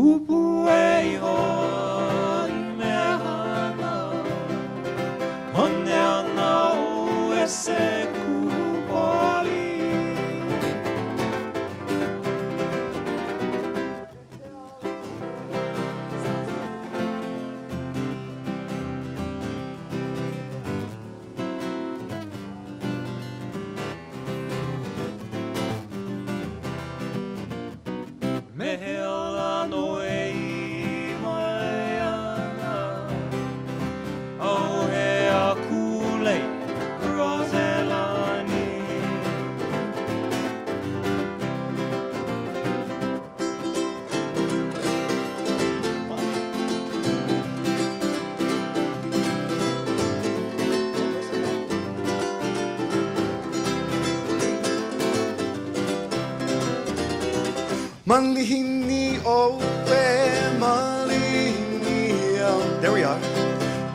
구부의 헌매하나 헌내하나 오에세 구버리 Malihini oe malihini. There we are.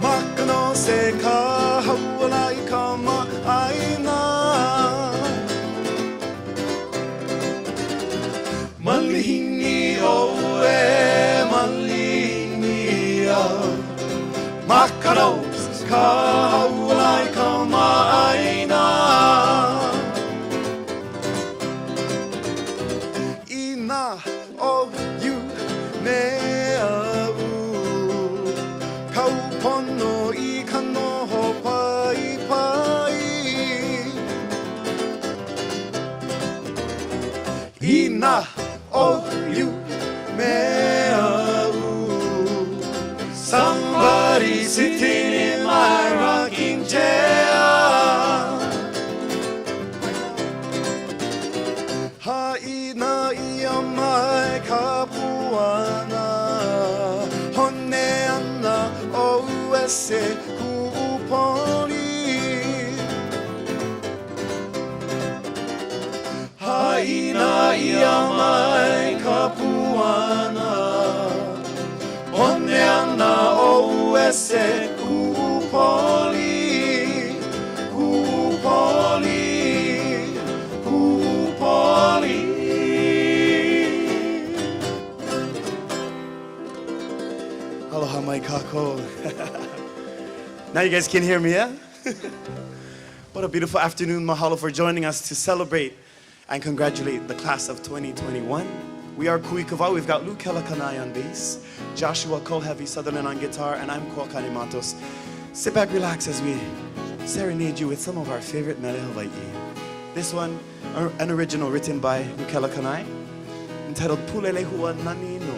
Makano se ka hawalai ka ma'aina. Malihini oe malihini. Makano ka hawalai ka ma'aina. Ina o you meau. Somebody sitting in my rocking chair. Haina ia mai kapuana. Honneana o ese kuponi. Haina ia mai kapuana. Honneana o ese kupoli. Kupoli. Kupoli. Aloha mai kako. Now you guys can hear me, yeah? What a beautiful afternoon. Mahalo for joining us to celebrate and congratulate the class of 2021. We are Kuikava. We've got Luke Kelakanai on bass, Joshua Kohevi Sutherland on guitar, and I'm Kwakani Matos. Sit back, relax as we serenade you with some of our favorite mele Hawaii. This one, an original written by Luke Kelakanai, entitled Pulelehua Nani no.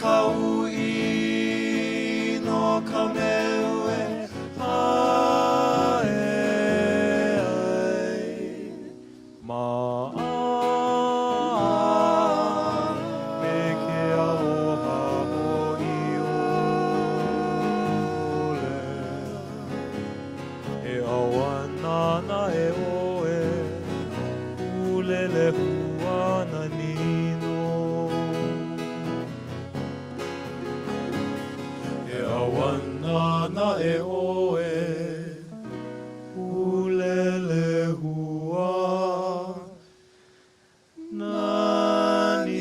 Kaui no kameue e oe ulele hua nani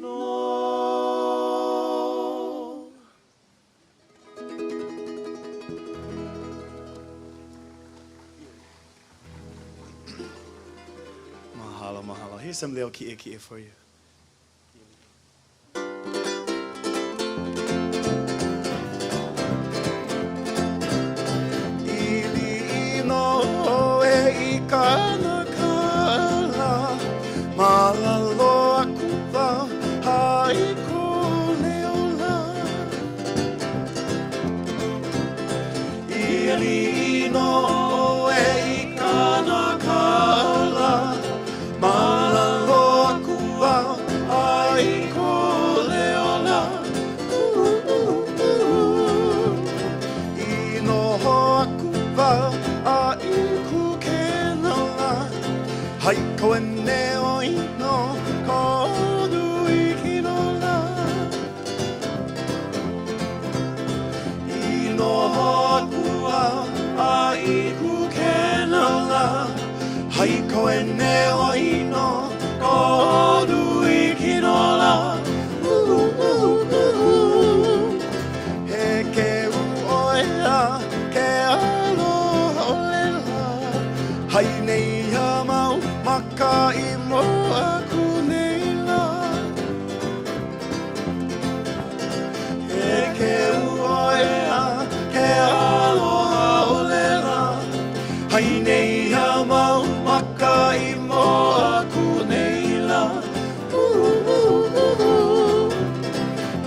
no. Mahalo, mahalo. Here's some little ki'e ki'e for you. Ili no e i kanakala, malalo aku wa hai ko leola. Ili no e i kanakala, malalo aku wa ai ko leola. Inoho aku wa ai ku kenala. Hai koe neo ino kodu ikinola. Inoho aku wa ai ku kenala. Hai koe neo ino kodu ikinola. He ke uoea ke aloha olela. Hai nei ha mau maka i mo aku nei la. He ke uoea ke aloha olela. Hai nei ha mau maka i mo aku nei la.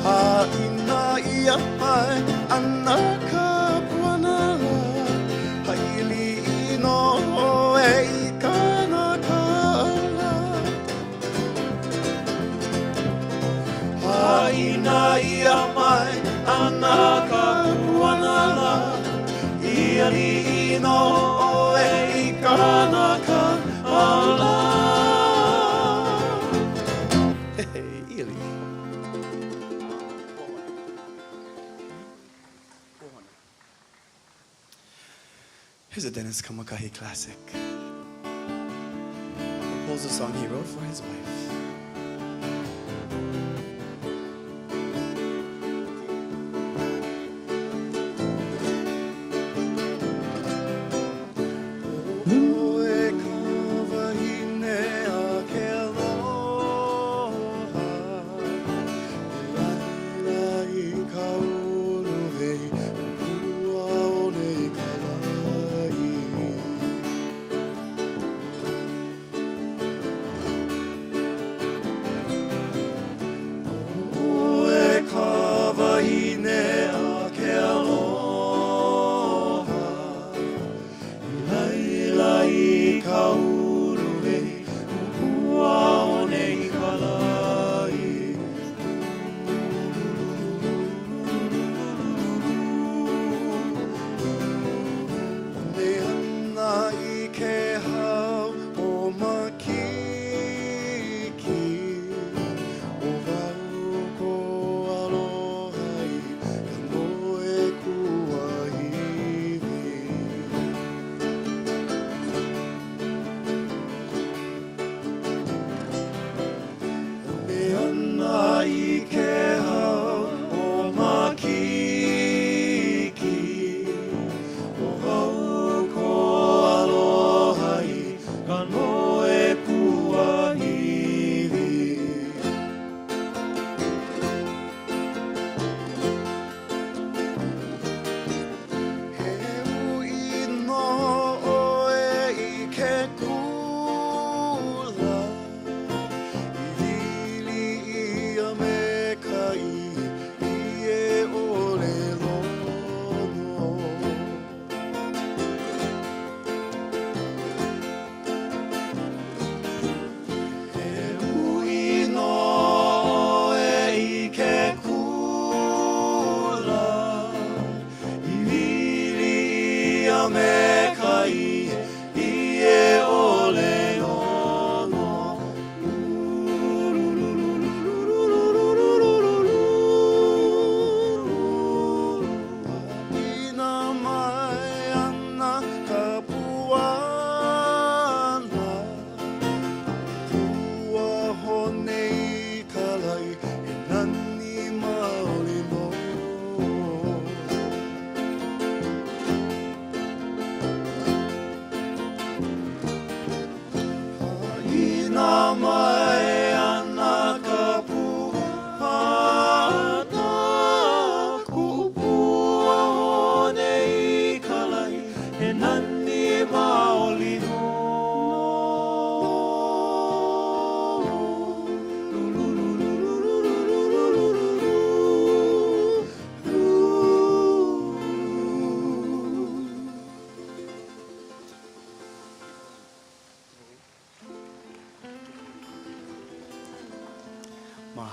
Ha ina ia mai ana ka puanala. Haili ino e i kanakala. Ha ina ia mai ana ka puanala. Iali ino e i kanakala. Hey, Ili. Here's a Dennis Kamakahi classic. Composed a song he wrote for his wife. Oe kawahine a ke aloha. Laila I ka ulu hei, pua o nei ka.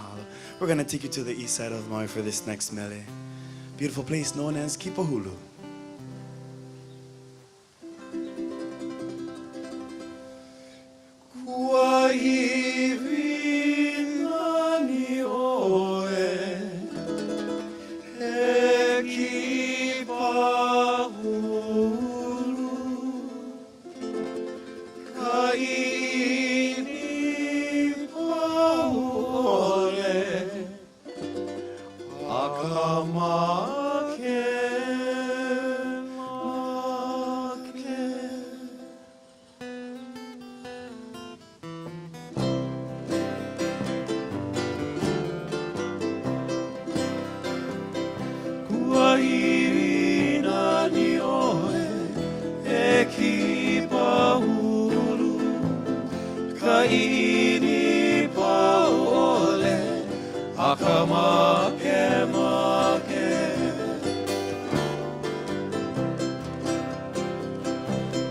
Mahalo. We're going to take you to the east side of Maui for this next mele. Beautiful place known as Kipahulu.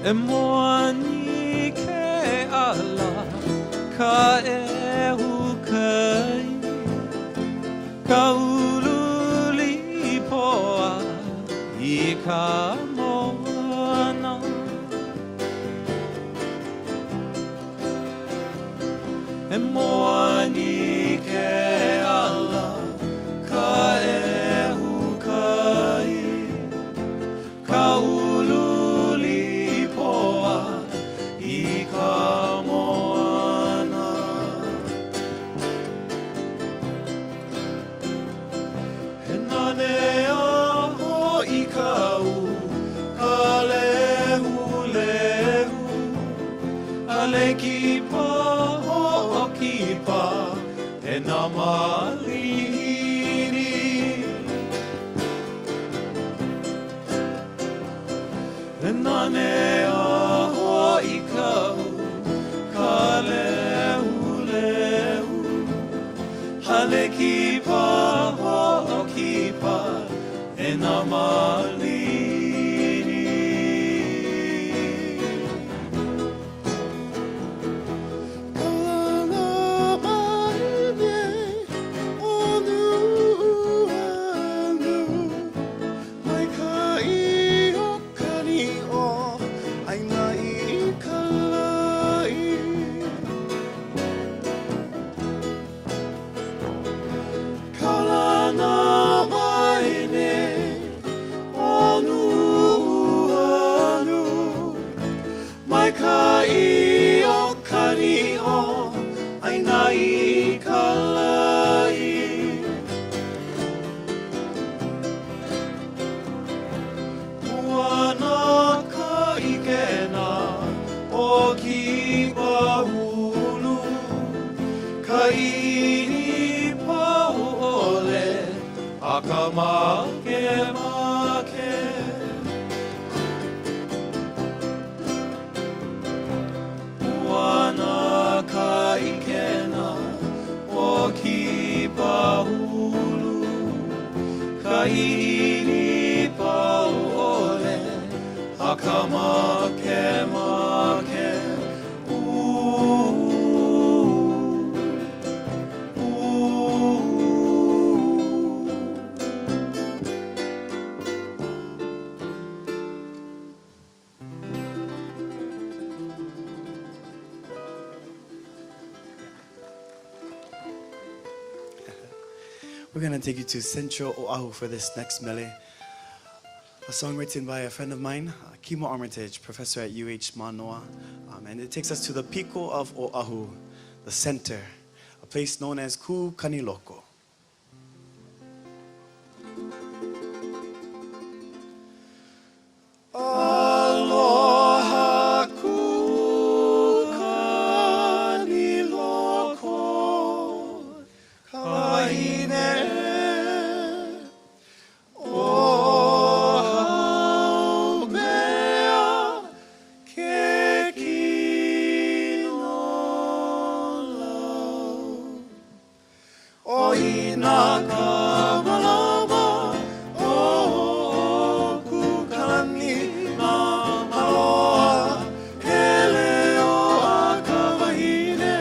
Emoani ke ala ka ehu kai ka ululi poa I ka moana Emoani ke ala ka ehu kai ka ululi poa I ka moana He nane aho I ka u ka lehu lehu Ale ki pa ho ki pa He na malihiri He nane aho I ka u ka lehu lehu Ale ki pa ho ki pa He na malihiri We're going to take you to Central Oahu for this next mele. A song written by a friend of mine, Kimo Armitage, professor at UH Manoa. And it takes us to the Pico of Oahu, the center, a place known as Ku Kaniloko. Aloha ku kaniloko kaine o mea ke kinolau o ina ka malama o ku kani na maloa ke leo a ka wahine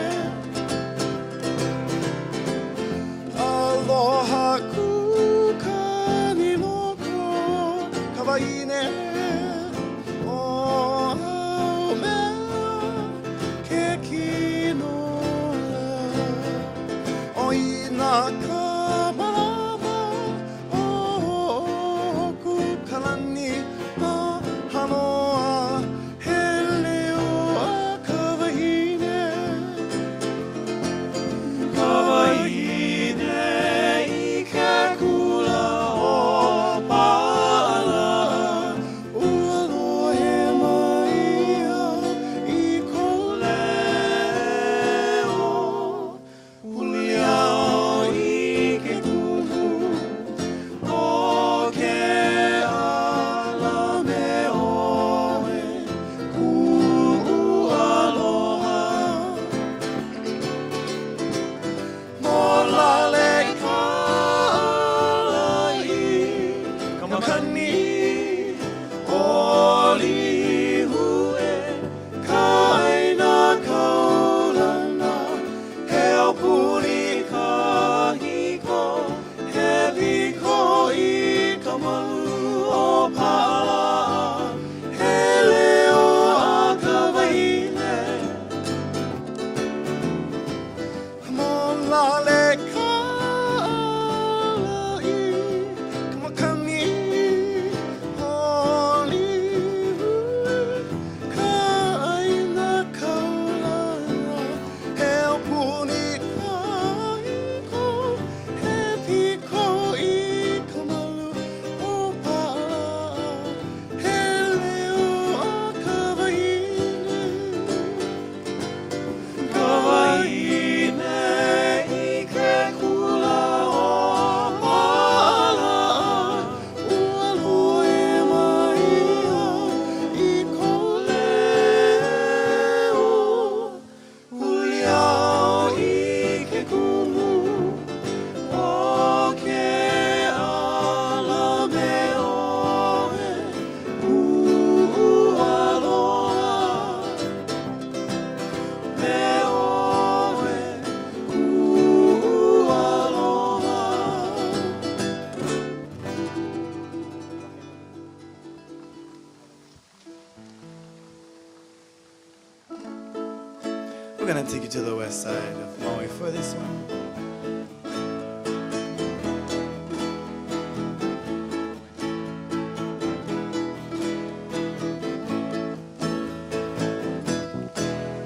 We're gonna take you to the west side of Maui for this one.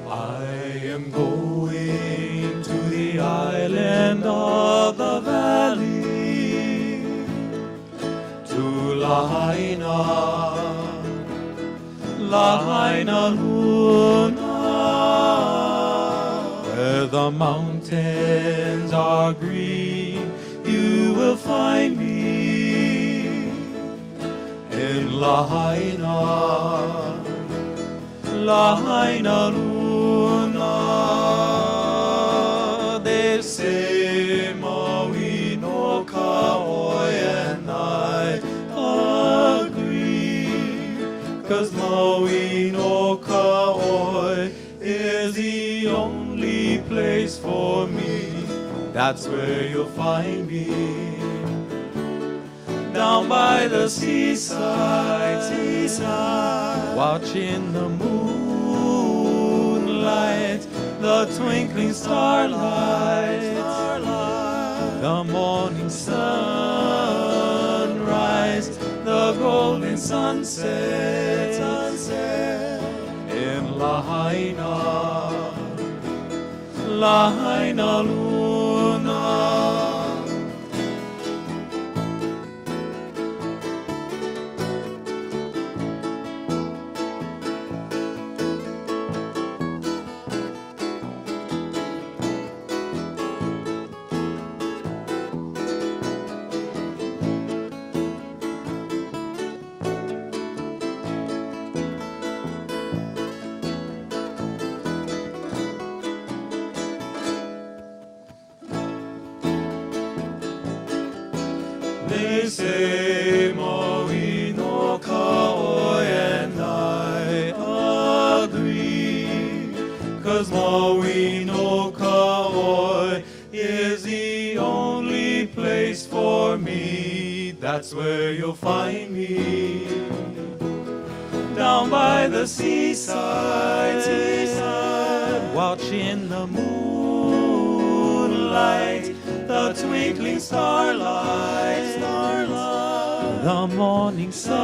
I am going to the island of the valley, to Lahaina, Lahaina Luna, where the mountains are green. You will find me in Lahaina, Lahaina Luna. They say Maui no Kaoi, and I agree, 'cause Maui no Kaoi is the only place for me. That's where you'll find me, down by the seaside, watching the moonlight, the twinkling starlight, the morning sunrise, the golden sunset, in Lahaina, Lahaina Luna. They say Maui no Kaoi, and I agree, 'cause Maui no Kaoi is the only place for me. That's where you'll find me, down by the seaside, watching the moonlight, the the twinkling starlight, the morning sunrise,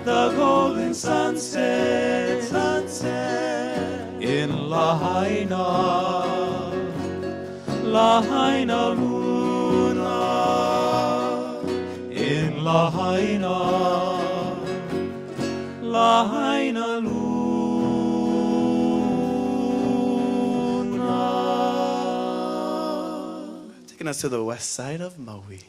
the golden sunset, in Lahaina, Lahaina Luna, in Lahaina, Lahaina Luna. Taking us to the west side of Maui.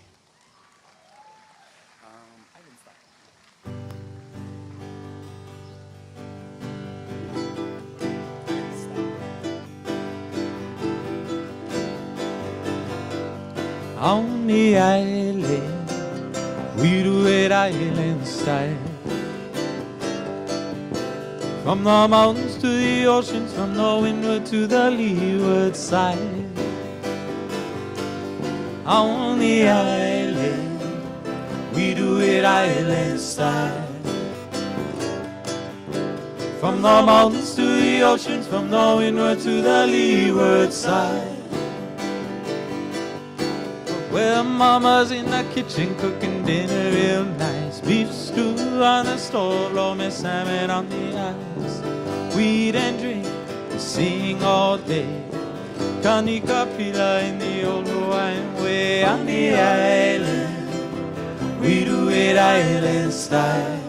On the island, we do it island style. From the mountains to the oceans, from the windward to the leeward side. On the island, we do it island style. From the mountains to the oceans, from the windward to the leeward side. Where mama's in the kitchen cooking dinner real nice. Beef stew on the stove, loamy salmon on the ice. We eat and drink, we sing all day. Kanika pila in the old Hawaiian way. On the island, we do it island style.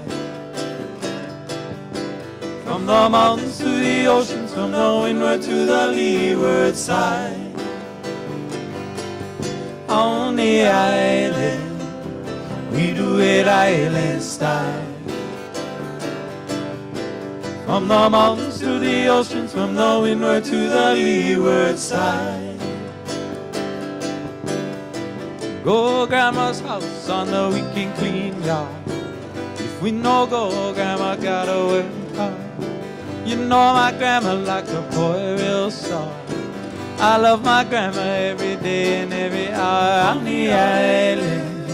From the mountains to the oceans, from the windward to the leeward side. On the island, we do it island style. From the mountains to the oceans, from the windward to the leeward side. Go grandma's house on the weekend clean yard. If we no go, grandma gotta work hard. You know my grandma like a boy real soft. I love my grandma every day and every hour. On the island,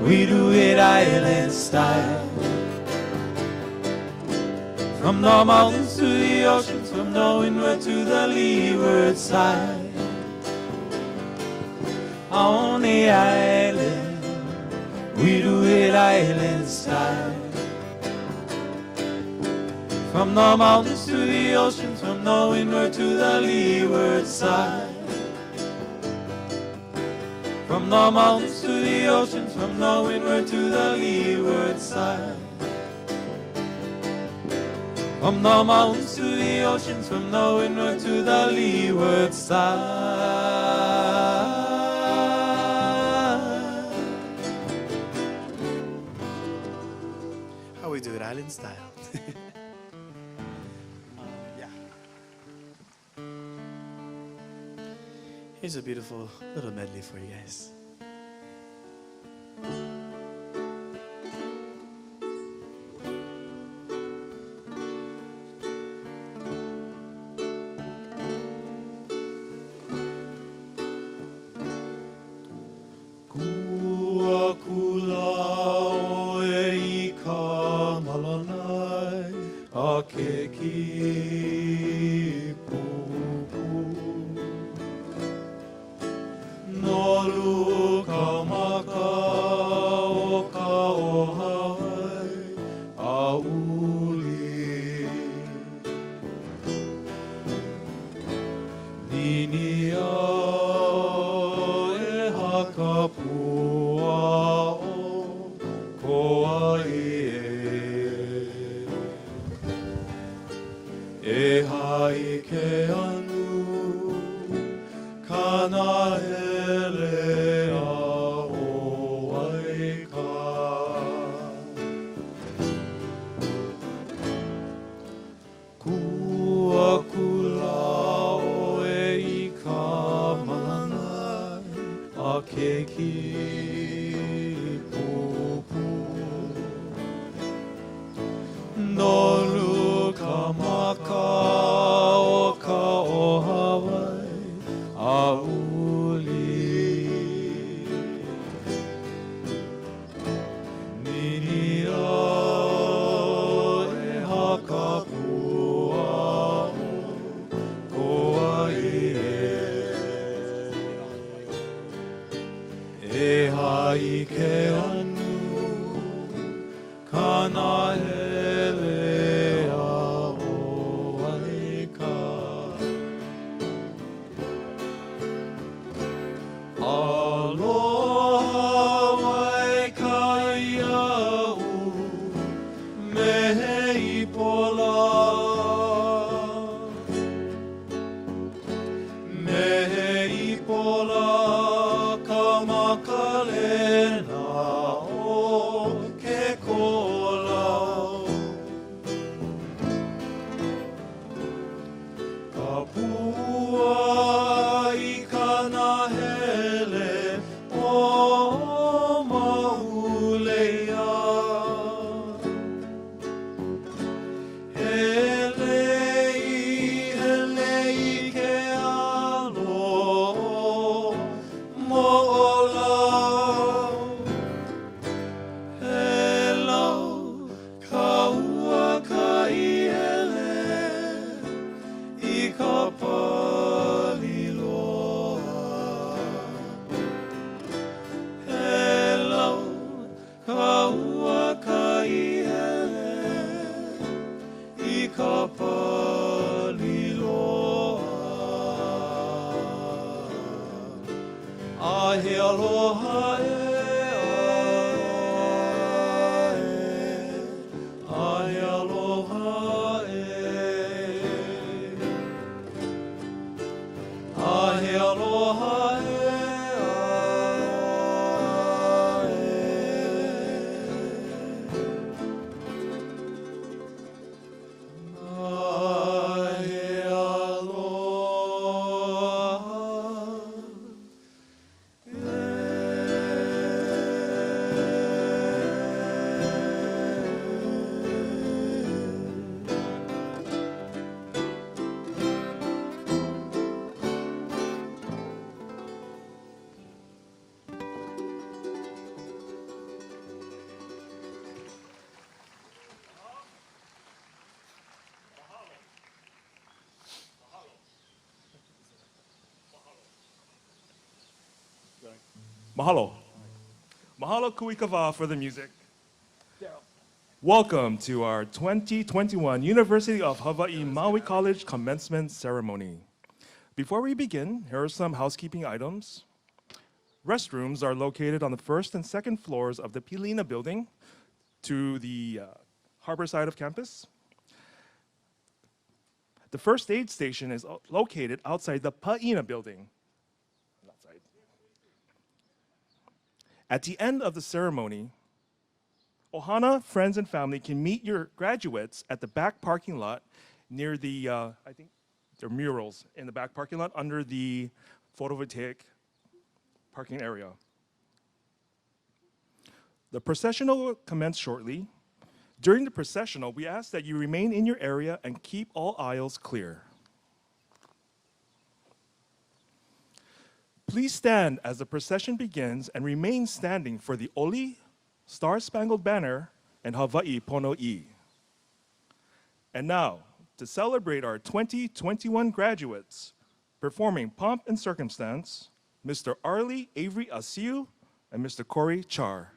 we do it island style. From the mountains to the oceans, from the windward to the leeward side. On the island, we do it island style. From the mountains to the oceans, from the windward to the leeward side. From the mountains to the oceans, from the windward to the leeward side. From the mountains to the oceans, from the windward to the leeward side. How we do it island style. Here's a beautiful little medley for you guys. Kua kula o e ka malanai a ke ki pupu. Nolu ka maka o ka ohai a uli. Nini au e haka pua o koa e hai ke anu kana hele a o aika. Kua kula o e i ka malanai a ke ki pupu. Nolu ka maka o ka ohawai a uli. Nini au e haka pua o koa e. hai ke anu kana hele a o ai ka aloha wai ka iau me i pola ka makalena o ke kolau ka pua i kana hele o maulea hele i ke alo Ahe aloha ahe aloha ahe aloha Mahalo. Mahalo kuikava for the music. Welcome to our 2021 University of Hawaii Maui College commencement ceremony. Before we begin, here are some housekeeping items. Restrooms are located on the first and second floors of the Pilina building to the harbor side of campus. The first aid station is located outside the Pa'ina building. At the end of the ceremony, Ohana friends and family can meet your graduates at the back parking lot near the, I think there are murals in the back parking lot under the photovoltaic parking area. The processional will commence shortly. During the processional, we ask that you remain in your area and keep all aisles clear. Please stand as the procession begins and remain standing for the Oli, Star-Spangled Banner, and Hawaii Pono'i. And now, to celebrate our 2021 graduates, performing Pomp and Circumstance, Mr. Arlie Avery Asiu and Mr. Corey Char.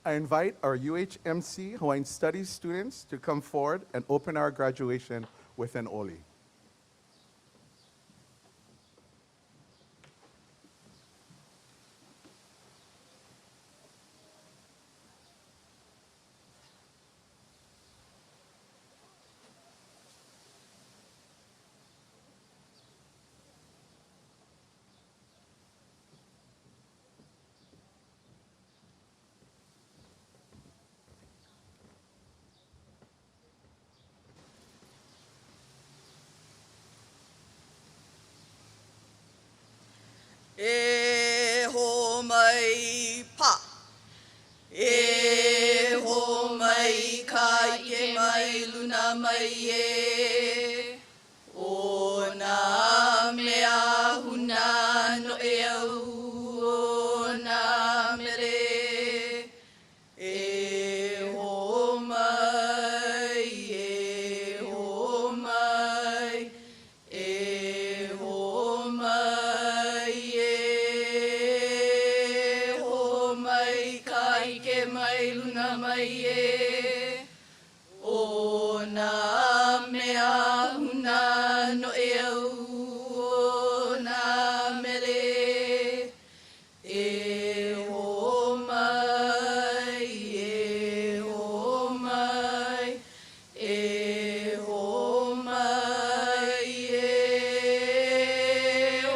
I invite our UHMC Hawaiian Studies students to come forward and open our graduation with an oli. E ho mai pa. E ho mai ka ke mai luna mai e. O na mea huna no e au o na mere. E ho mai, e ho mai, e ho mai, e ho mai, kai ke mai luna mai e. O na mea huna no e au o na mere. E ho mai, e ho mai, e ho mai, e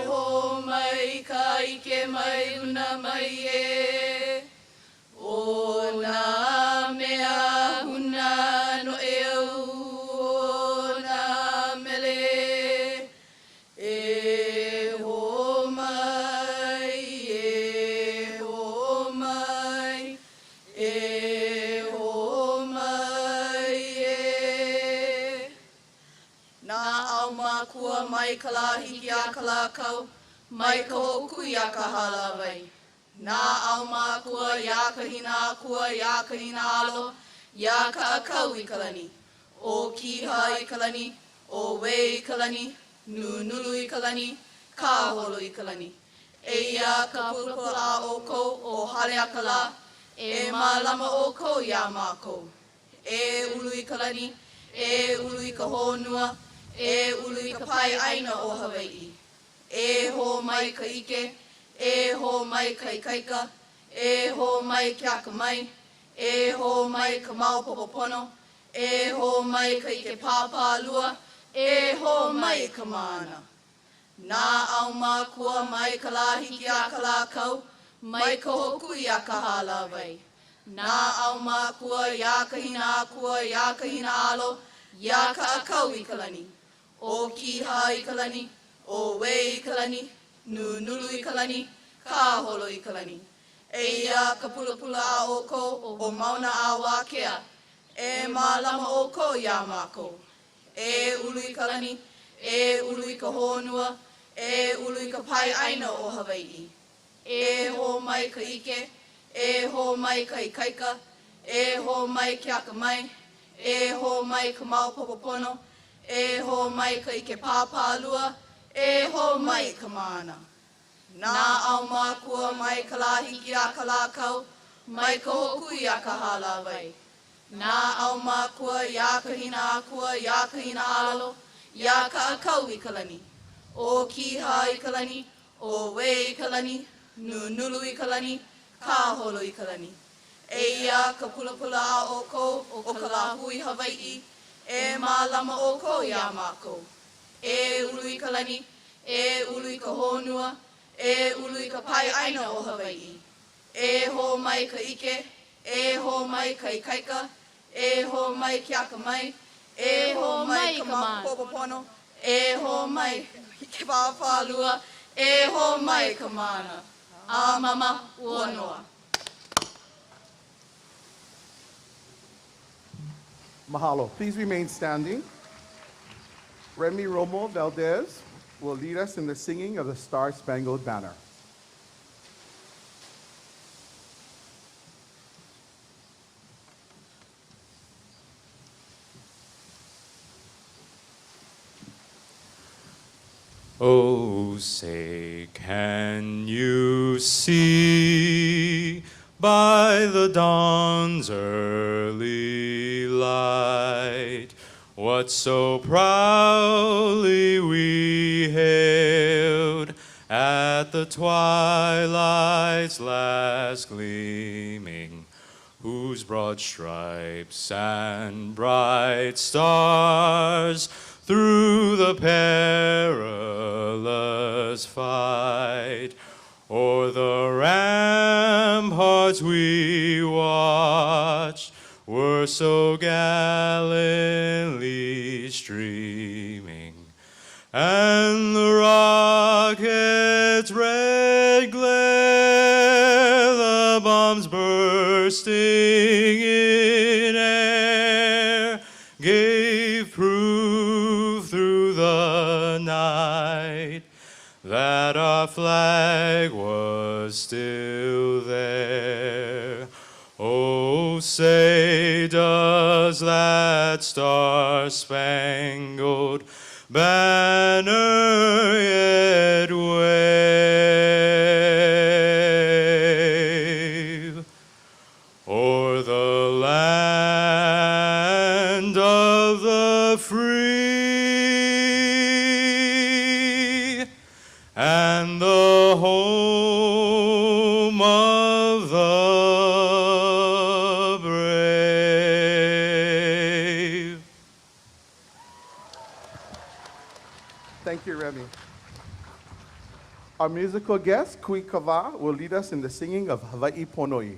ho mai, kai ke mai luna mai e. O na mea huna no e au o na mele. E ho mai, e ho mai, e ho mai, e. Nā au mākua mai ka la hiki a ka la kau, mai ka hokui a ka halawai. Nā au mākua ia ka hina akua, ia ka hina alo, ia ka akau I ka lani. O kiha I ka lani, o wei I ka lani, nunulu I ka lani, ka holo I ka lani. E ia ka pulapula o kou o hale a ka la, e mālama o kou ia mākou. E ulu I ka lani, e ulu I ka honua, e ulu I ka pai aina o Hawaii. E ho mai ka ike, e ho mai ka ikaika, e ho mai kia ka mai, e ho mai ka maupopopono, e ho mai ka ike pāpālua, e ho mai ka mana. Nā au mākua mai ka la hiki a ka la kau, mai ka hokui a ka halawai. Nā au mākua ia ka hina akua, ia ka hina alo, ia ka akau I ka lani. O kiha I ka lani, o wei I ka lani, nunulu I ka lani, ka holo I ka lani. E ia ka pulapula a o kou, o mauna a wākea, e mālama o kou ia mākou. E ulu I ka lani, e ulu I ka honua, e ulu I ka pai aina o Hawaii. E ho mai ka ike, e ho mai ka ikaika, e ho mai kia ka mai, e ho mai ka maupopopono, e ho mai ka ike pāpālua, e ho mai ka mana. Nā au mākua mai ka la hiki a ka la kau, mai ka hokui a ka halawai. Nā au mākua ia ka hina akua, ia ka hina alo, ia ka akau I ka lani. O kiha I ka lani, o wei I ka lani, nunulu I ka lani, ka holo I ka lani. E ia ka pulapula a o kou, o ka la hui Hawaii, e mālama o kou ia mākou. E ulu I ka lani, e ulu I ka honua, e ulu I ka pai aina o Hawaii. E ho mai ka ike, e ho mai ka ikaika, e ho mai kia ka mai, e ho mai ka maupopopono, e ho mai ke pāpālua, e ho mai ka mana. A mama ua noa. Mahalo. Please remain standing. Remy Romo Valdez will lead us in the singing of the Star-Spangled Banner. Oh, say, can you see by the dawn's early light. What so proudly we hailed at the twilight's last gleaming, whose broad stripes and bright stars through the perilous fight o'er the ramparts we watched were so gallantly streaming, and the rocket's red glare, the bombs bursting in air, gave proof through the night that our flag was still there. Oh, say does that star-spangled banner yet wave o'er the land of the free and the home of the brave. Thank you, Remy. Our musical guest, Kui Kava, will lead us in the singing of Hawaii Ponoi.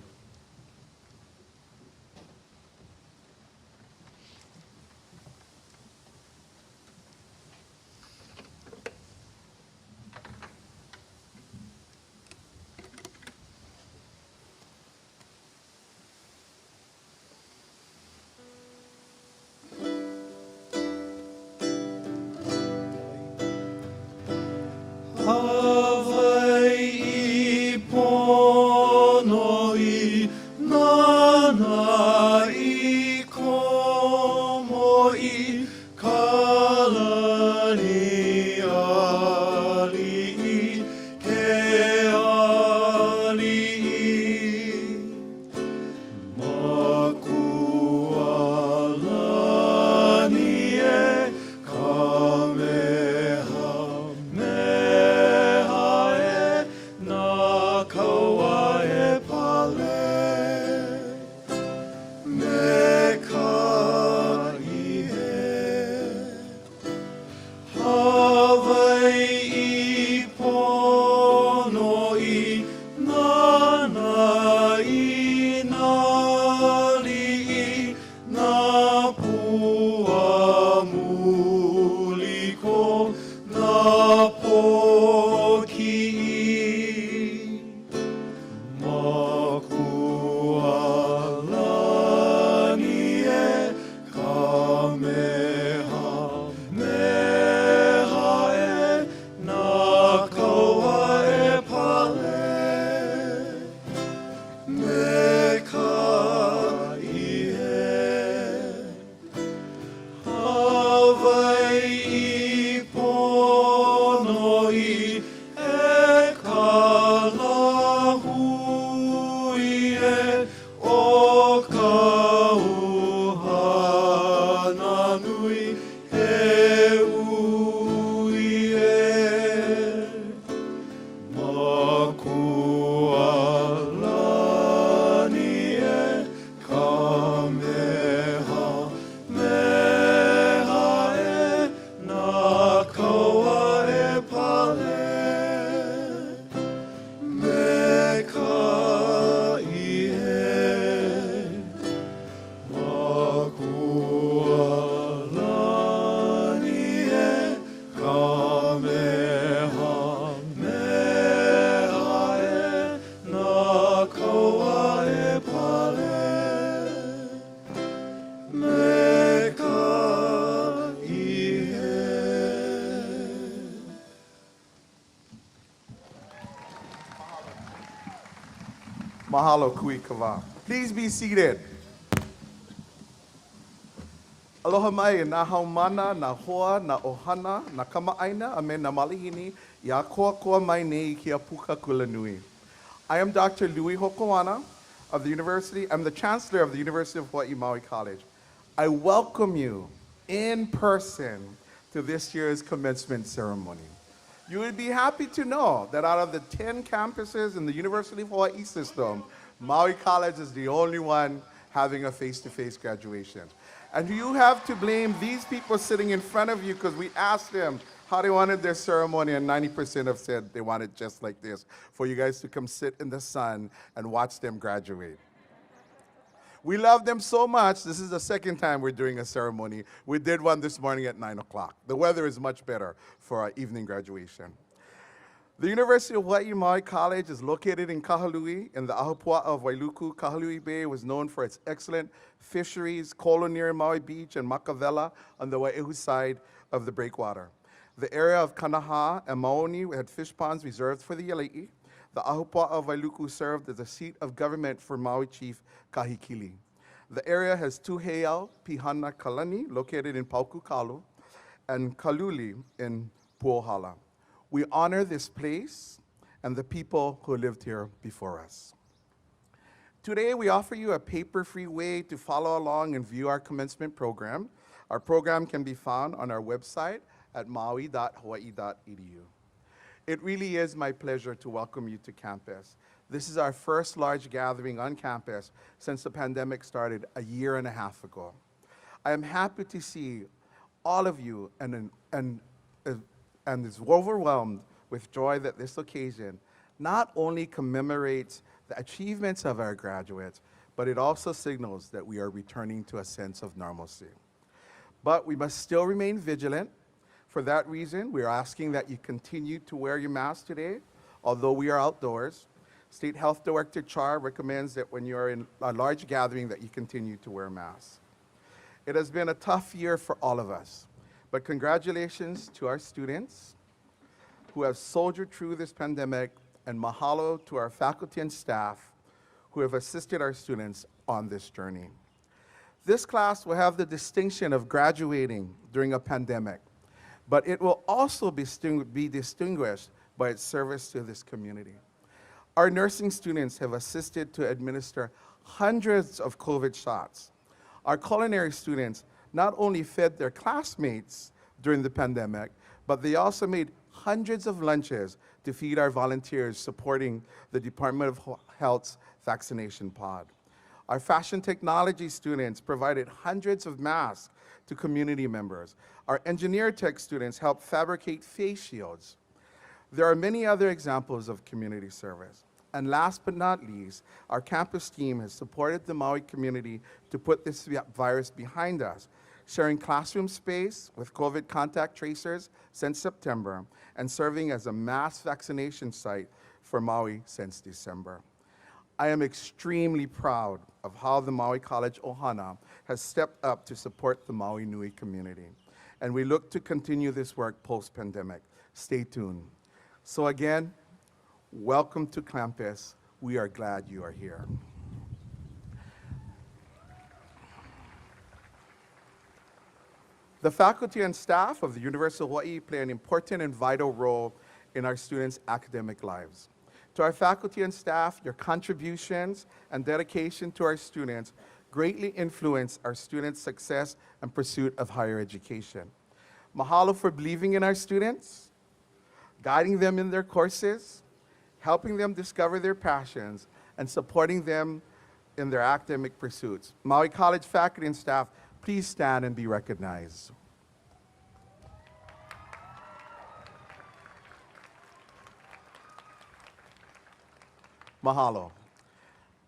Hawaii Ponoi, nana I komoi, kalani ali, ke ali, makualani e kamehameha na kaua e pale me ka ihe Hawaii Ponoi nana I nali na pua muliko na poki makualani e kamehameha e na kaua e pale me ka ihe Hawaii Ponoi e kalahui e o ka uhana nui e ui e makualani e kamehameha e na kaua e pale me ka ihe makualani e kamehameha e na kaua e pale me ka ihe. Mahalo, Kui Kava. Please be seated. Aloha mai, na haumana, na hoa, na ohana, na kamaaina, a me na malihini, ia koa mai nei I kia puka kulanui. I am Dr. Louis Hokoana. of the University, I'm the Chancellor of the University of Hawaii Maui College. I welcome you in person to this year's commencement ceremony. You would be happy to know that out of the 10 campuses in the University of Hawaii system, Maui College is the only one having a face-to-face graduation. And you have to blame these people sitting in front of you because we asked them how they wanted their ceremony, and 90% have said they want it just like this, for you guys to come sit in the sun and watch them graduate. We love them so much. This is the second time we're doing a ceremony. We did one this morning at 9 o'clock. The weather is much better for our evening graduation. The University of Hawaii Maui College is located in Kahului in the Ahupua of Wailuku. Kahului Bay was known for its excellent fisheries, kolo near Maui Beach and Makavela on the Wai'ehu side of the breakwater. The area of Kanaha and Maoni had fish ponds reserved for the Yalei. The Ahupua of Wailuku served as the seat of government for Maui Chief Kahikili. The area has two heiau, Pihana Kalani, located in Paukukalu, and Kaluli in Puohala. We honor this place and the people who lived here before us. Today, we offer you a paper-free way to follow along and view our commencement program. Our program can be found on our website at maui.hawaii.edu. It really is my pleasure to welcome you to campus. This is our first large gathering on campus since the pandemic started a year and a half ago. I am happy to see all of you and is overwhelmed with joy that this occasion not only commemorates the achievements of our graduates, but it also signals that we are returning to a sense of normalcy. But we must still remain vigilant. For that reason, we are asking that you continue to wear your mask today, although we are outdoors. State Health Director Char recommends that when you are in a large gathering that you continue to wear masks. It has been a tough year for all of us, but congratulations to our students who have soldiered through this pandemic, and mahalo to our faculty and staff who have assisted our students on this journey. This class will have the distinction of graduating during a pandemic, but it will also be distinguished by its service to this community. Our nursing students have assisted to administer hundreds of COVID shots. Our culinary students not only fed their classmates during the pandemic, but they also made hundreds of lunches to feed our volunteers supporting the Department of Health's vaccination pod. Our fashion technology students provided hundreds of masks to community members. Our engineer tech students helped fabricate face shields. There are many other examples of community service. And last but not least, our campus team has supported the Maui community to put this virus behind us, sharing classroom space with COVID contact tracers since September, and serving as a mass vaccination site for Maui since December. I am extremely proud of how the Maui College Ohana has stepped up to support the Maui Nui community. And we look to continue this work post-pandemic. Stay tuned. So again, welcome to campus. We are glad you are here. The faculty and staff of the University of Hawaii play an important and vital role in our students' academic lives. To our faculty and staff, your contributions and dedication to our students greatly influence our students' success and pursuit of higher education. Mahalo for believing in our students, guiding them in their courses, helping them discover their passions, and supporting them in their academic pursuits. Maui College faculty and staff, please stand and be recognized. Mahalo.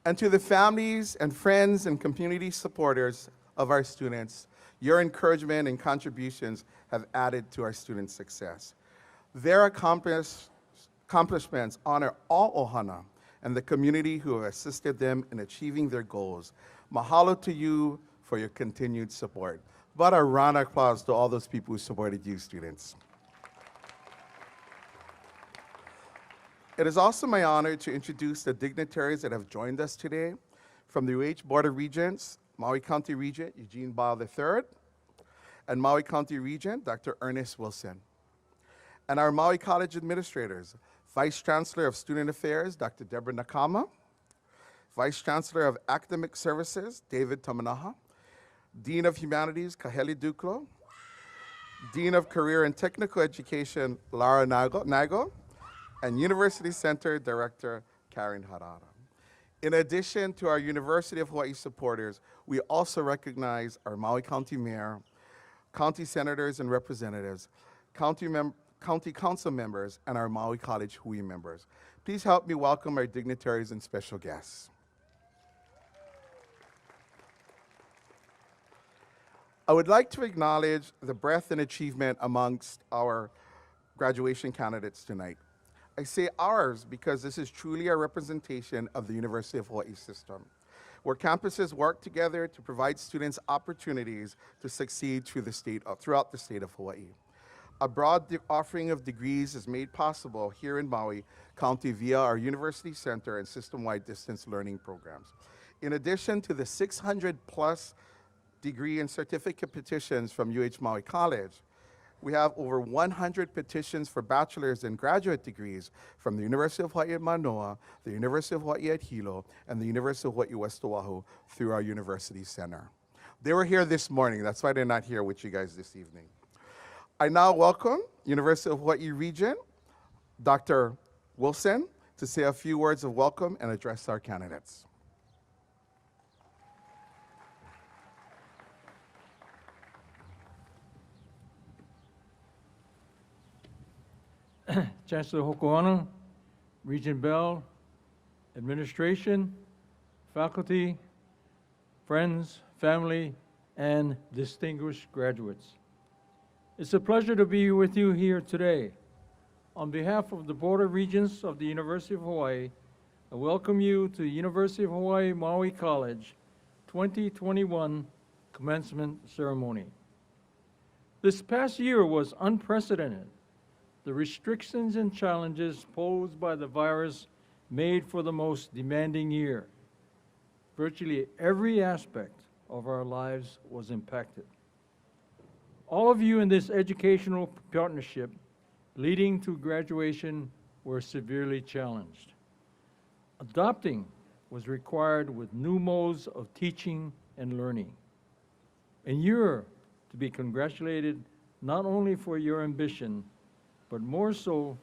And to the families and friends and community supporters of our students, your encouragement and contributions have added to our students' success. Their accomplishments honor all ohana and the community who have assisted them in achieving their goals. Mahalo to you for your continued support. But a round of applause to all those people who supported you, students. It is also my honor to introduce the dignitaries that have joined us today. From the UH Board of Regents, Maui County Regent Eugene Bao III, and Maui County Regent Dr. Ernest Wilson. And our Maui College administrators, Vice Chancellor of Student Affairs, Dr. Deborah Nakama, Vice Chancellor of Academic Services, David Tamanaha, Dean of Humanities, Kaheli Duklo, Dean of Career and Technical Education, Lara Nago, and University Center Director, Karen Harada. In addition to our University of Hawaii supporters, we also recognize our Maui County Mayor, county senators and representatives, county council members, and our Maui College Hui members. Please help me welcome our dignitaries and special guests. I would like to acknowledge the breadth and achievement amongst our graduation candidates tonight. I say ours because this is truly a representation of the University of Hawaii system, where campuses work together to provide students opportunities to succeed throughout the state of Hawaii. A broad offering of degrees is made possible here in Maui County via our University Center and system-wide distance learning programs. In addition to the 600 plus degree and certificate petitions from UH Maui College, we have over 100 petitions for bachelor's and graduate degrees from the University of Hawaii at Manoa, the University of Hawaii at Hilo, and the University of Hawaii West Oahu through our University Center. They were here this morning, that's why they're not here with you guys this evening. I now welcome University of Hawaii Regent, Dr. Wilson, to say a few words of welcome and address our candidates. Chancellor Hokoana, Regent Bell, administration, faculty, friends, family, and distinguished graduates. It's a pleasure to be with you here today. On behalf of the Board of Regents of the University of Hawaii, I welcome you to the University of Hawaii Maui College 2021 commencement ceremony. This past year was unprecedented. The restrictions and challenges posed by the virus made for the most demanding year. Virtually every aspect of our lives was impacted. All of you in this educational partnership leading to graduation were severely challenged. Adopting was required with new modes of teaching and learning. And you're to be congratulated not only for your ambition, but more so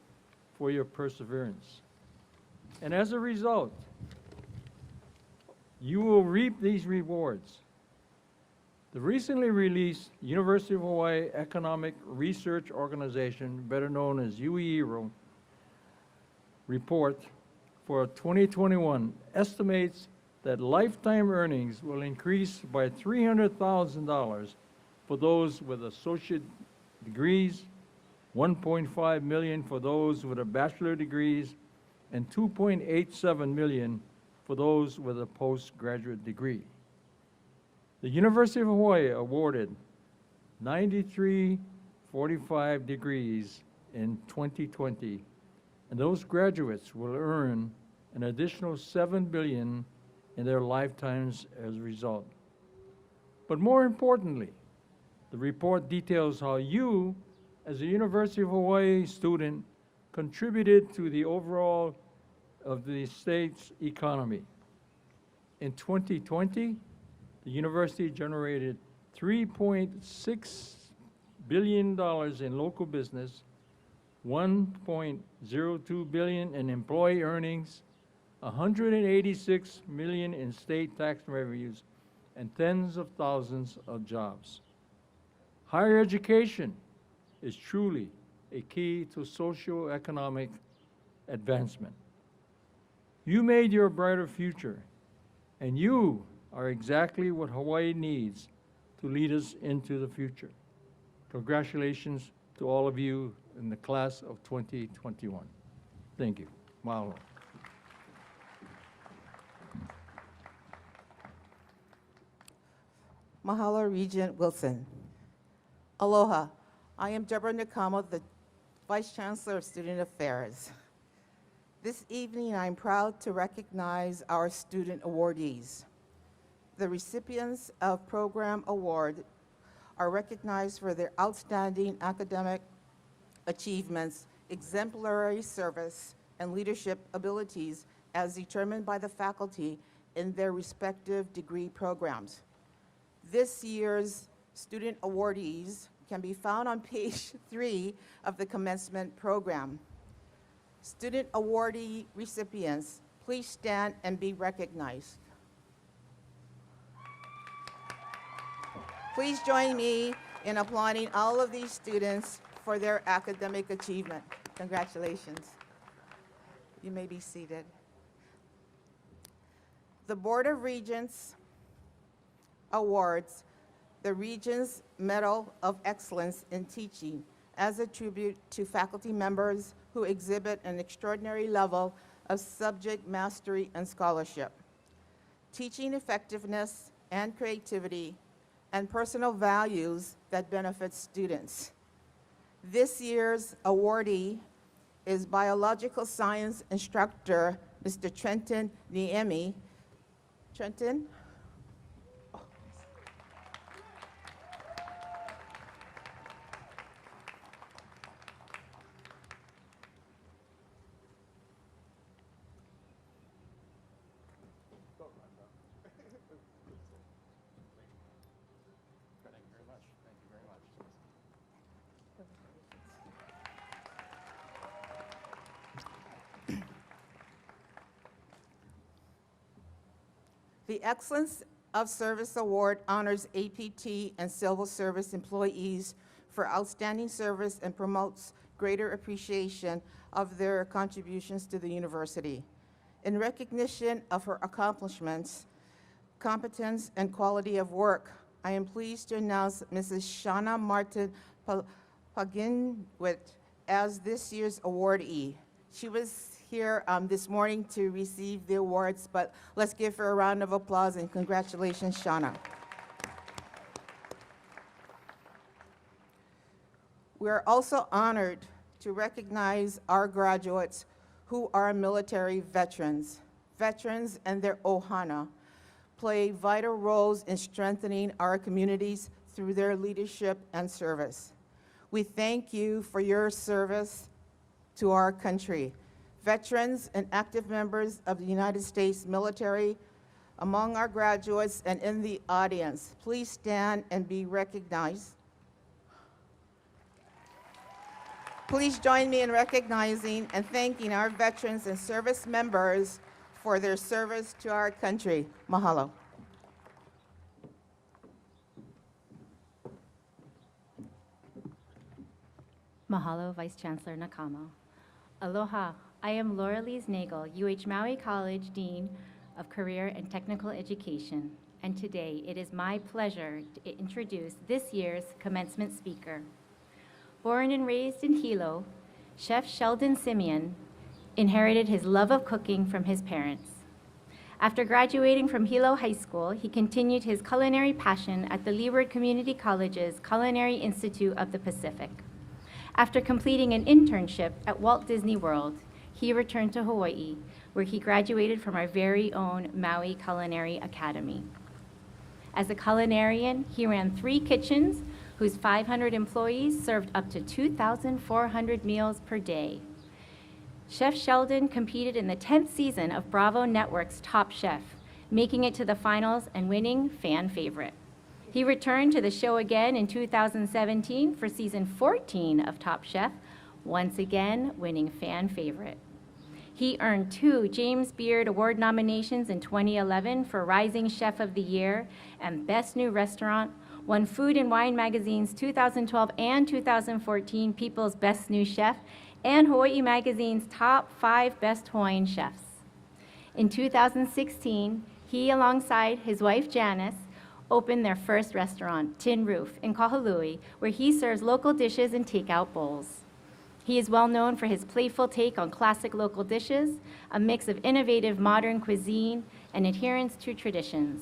for your perseverance. And as a result, you will reap these rewards. The recently released University of Hawaii Economic Research Organization, better known as UERO, report for 2021 estimates that lifetime earnings will increase by $300,000 for those with associate degrees, 1.5 million for those with a bachelor degrees, and 2.87 million for those with a postgraduate degree. The University of Hawaii awarded 9345 degrees in 2020, and those graduates will earn an additional $7 billion in their lifetimes as a result. But more importantly, the report details how you, as a University of Hawaii student, contributed to the overall of the state's economy. In 2020, the university generated $3.6 billion in local business, $1.02 billion in employee earnings, $186 million in state tax revenues, and tens of thousands of jobs. Higher education is truly a key to socio-economic advancement. You made your brighter future, and you are exactly what Hawaii needs to lead us into the future. Congratulations to all of you in the class of 2021. Thank you. Mahalo. Mahalo, Regent Wilson. Aloha. I am Deborah Nakamo, the Vice Chancellor of Student Affairs. This evening, I'm proud to recognize our student awardees. The recipients of Program Award are recognized for their outstanding academic achievements, exemplary service, and leadership abilities as determined by the faculty in their respective degree programs. This year's student awardees can be found on page 3 of the commencement program. Student awardee recipients, please stand and be recognized. Please join me in applauding all of these students for their academic achievement. Congratulations. You may be seated. The Board of Regents awards the Regents Medal of Excellence in Teaching as a tribute to faculty members who exhibit an extraordinary level of subject mastery and scholarship, teaching effectiveness and creativity, and personal values that benefit students. This year's awardee is biological science instructor, Mr. Trenton Niemi. Trenton? The Excellence of Service Award honors APT and civil service employees for outstanding service and promotes greater appreciation of their contributions to the university. In recognition of her accomplishments, competence, and quality of work, I am pleased to announce Mrs. Shauna Martin Paginwit as this year's awardee. She was here this morning to receive the awards, but let's give her a round of applause and congratulations, Shauna. We are also honored to recognize our graduates who are military veterans. Veterans and their ohana play vital roles in strengthening our communities through their leadership and service. We thank you for your service to our country. Veterans and active members of the United States military, among our graduates and in the audience, please stand and be recognized. Please join me in recognizing and thanking our veterans and service members for their service to our country. Mahalo. Mahalo, Vice Chancellor Nakamo. Aloha, I am Laura Lees Nagel, UH Maui College Dean of Career and Technical Education, and today it is my pleasure to introduce this year's commencement speaker. Born and raised in Hilo, Chef Sheldon Simeon inherited his love of cooking from his parents. After graduating from Hilo High School, he continued his culinary passion at the Leeward Community College's Culinary Institute of the Pacific. After completing an internship at Walt Disney World, he returned to Hawaii, where he graduated from our very own Maui Culinary Academy. As a culinarian, he ran 3 kitchens whose 500 employees served up to 2,400 meals per day. Chef Sheldon competed in the 10th season of Bravo Network's Top Chef, making it to the finals and winning Fan Favorite. He returned to the show again in 2017 for season 14 of Top Chef, once again winning Fan Favorite. He earned 2 James Beard Award nominations in 2011 for Rising Chef of the Year and Best New Restaurant, won Food and Wine Magazine's 2012 and 2014 People's Best New Chef, and Hawaii Magazine's Top 5 Best Hawaiian Chefs. In 2016, he, alongside his wife Janice, opened their first restaurant, Tin Roof, in Kahului, where he serves local dishes and takeout bowls. He is well known for his playful take on classic local dishes, a mix of innovative modern cuisine, and adherence to traditions.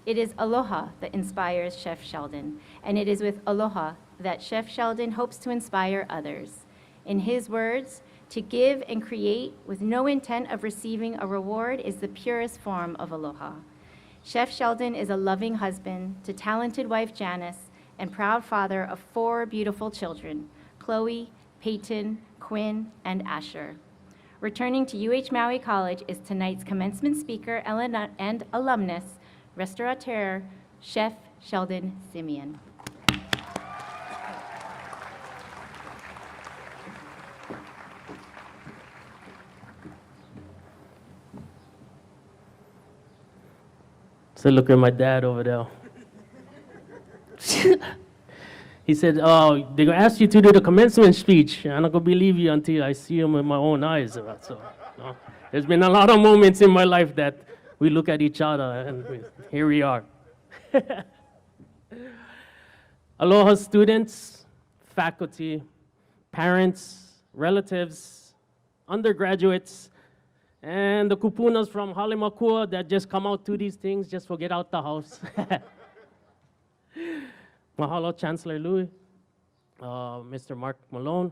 It is aloha that inspires Chef Sheldon, and it is with aloha that Chef Sheldon hopes to inspire others. In his words, to give and create with no intent of receiving a reward is the purest form of aloha. Chef Sheldon is a loving husband to talented wife Janice and proud father of 4 beautiful children, Chloe, Peyton, Quinn, and Asher. Returning to UH Maui College is tonight's commencement speaker and alumnus, restaurateur, Chef Sheldon Simeon. So look at my dad over there. He said, "Oh, they're gonna ask you to do the commencement speech. I'm not gonna believe you until I see him with my own eyes." So, there's been a lot of moments in my life that we look at each other, and here we are. Aloha, students, faculty, parents, relatives, undergraduates, and the kupunas from Halemakua that just come out to these things just for get out the house. Mahalo, Chancellor Louis, Mr. Mark Malone,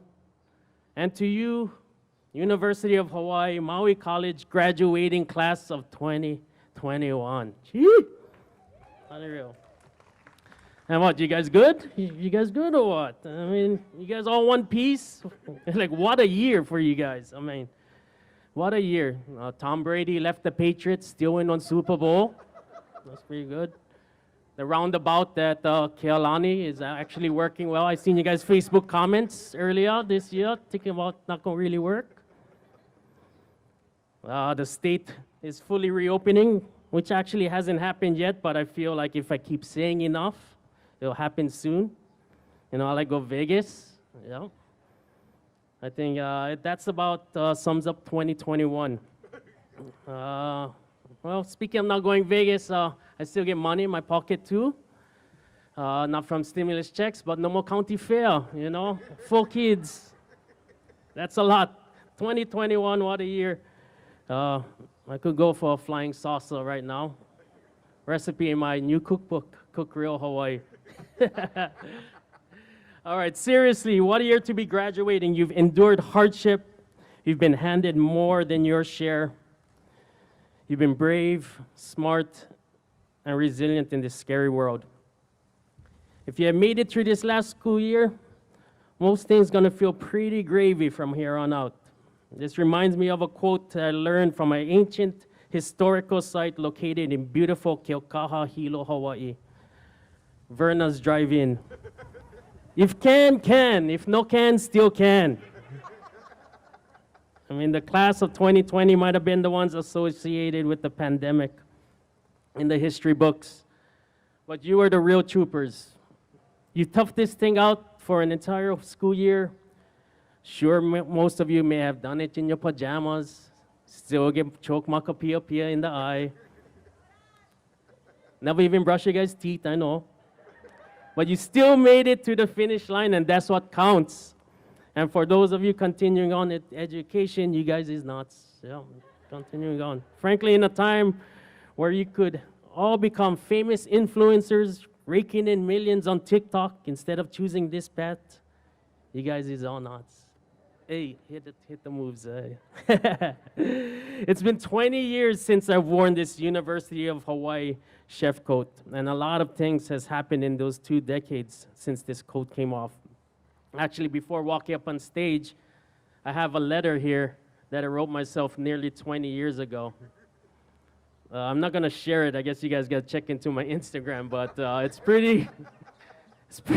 and to you, University of Hawaii, Maui College graduating class of 2021. Gee, unreal. And what, you guys good? You guys good or what? I mean, you guys all one piece? Like, what a year for you guys. I mean, what a year. Tom Brady left the Patriots, still win on Super Bowl. That's pretty good. The roundabout that Kealani is actually working well. I seen you guys' Facebook comments earlier this year, thinking about not gonna really work. The state is fully reopening, which actually hasn't happened yet, but I feel like if I keep saying enough, it'll happen soon. You know, I like go Vegas, yeah. I think that's about sums up 2021. Well, speaking of not going Vegas, I still get money in my pocket too. Not from stimulus checks, but no more county fair, you know? 4 kids. That's a lot. 2021, what a year. I could go for a flying saucer right now. Recipe in my new cookbook, Cook Real Hawaii. All right, seriously, what a year to be graduating. You've endured hardship. You've been handed more than your share. You've been brave, smart, and resilient in this scary world. If you have made it through this last school year, most things gonna feel pretty gravy from here on out. This reminds me of a quote I learned from an ancient historical site located in beautiful Keaukaha, Hilo, Hawaii. Verna's Drive-In. If can, can. If no can, still can. I mean, the class of 2020 might have been the ones associated with the pandemic in the history books, but you are the real troopers. You toughed this thing out for an entire school year. Sure, most of you may have done it in your pajamas, still get choke makapia in the eye. Never even brush your guys' teeth, I know. But you still made it to the finish line, and that's what counts. And for those of you continuing on in education, you guys is nuts. Yeah, continuing on. Frankly, in a time where you could all become famous influencers, raking in millions on TikTok instead of choosing this path, you guys is all nuts. Hey, hit the moves. It's been 20 years since I've worn this University of Hawaii chef coat, and a lot of things has happened in those 2 decades since this coat came off. Actually, before walking up on stage, I have a letter here that I wrote myself nearly 20 years ago. I'm not gonna share it. I guess you guys gotta check into my Instagram, but it's pretty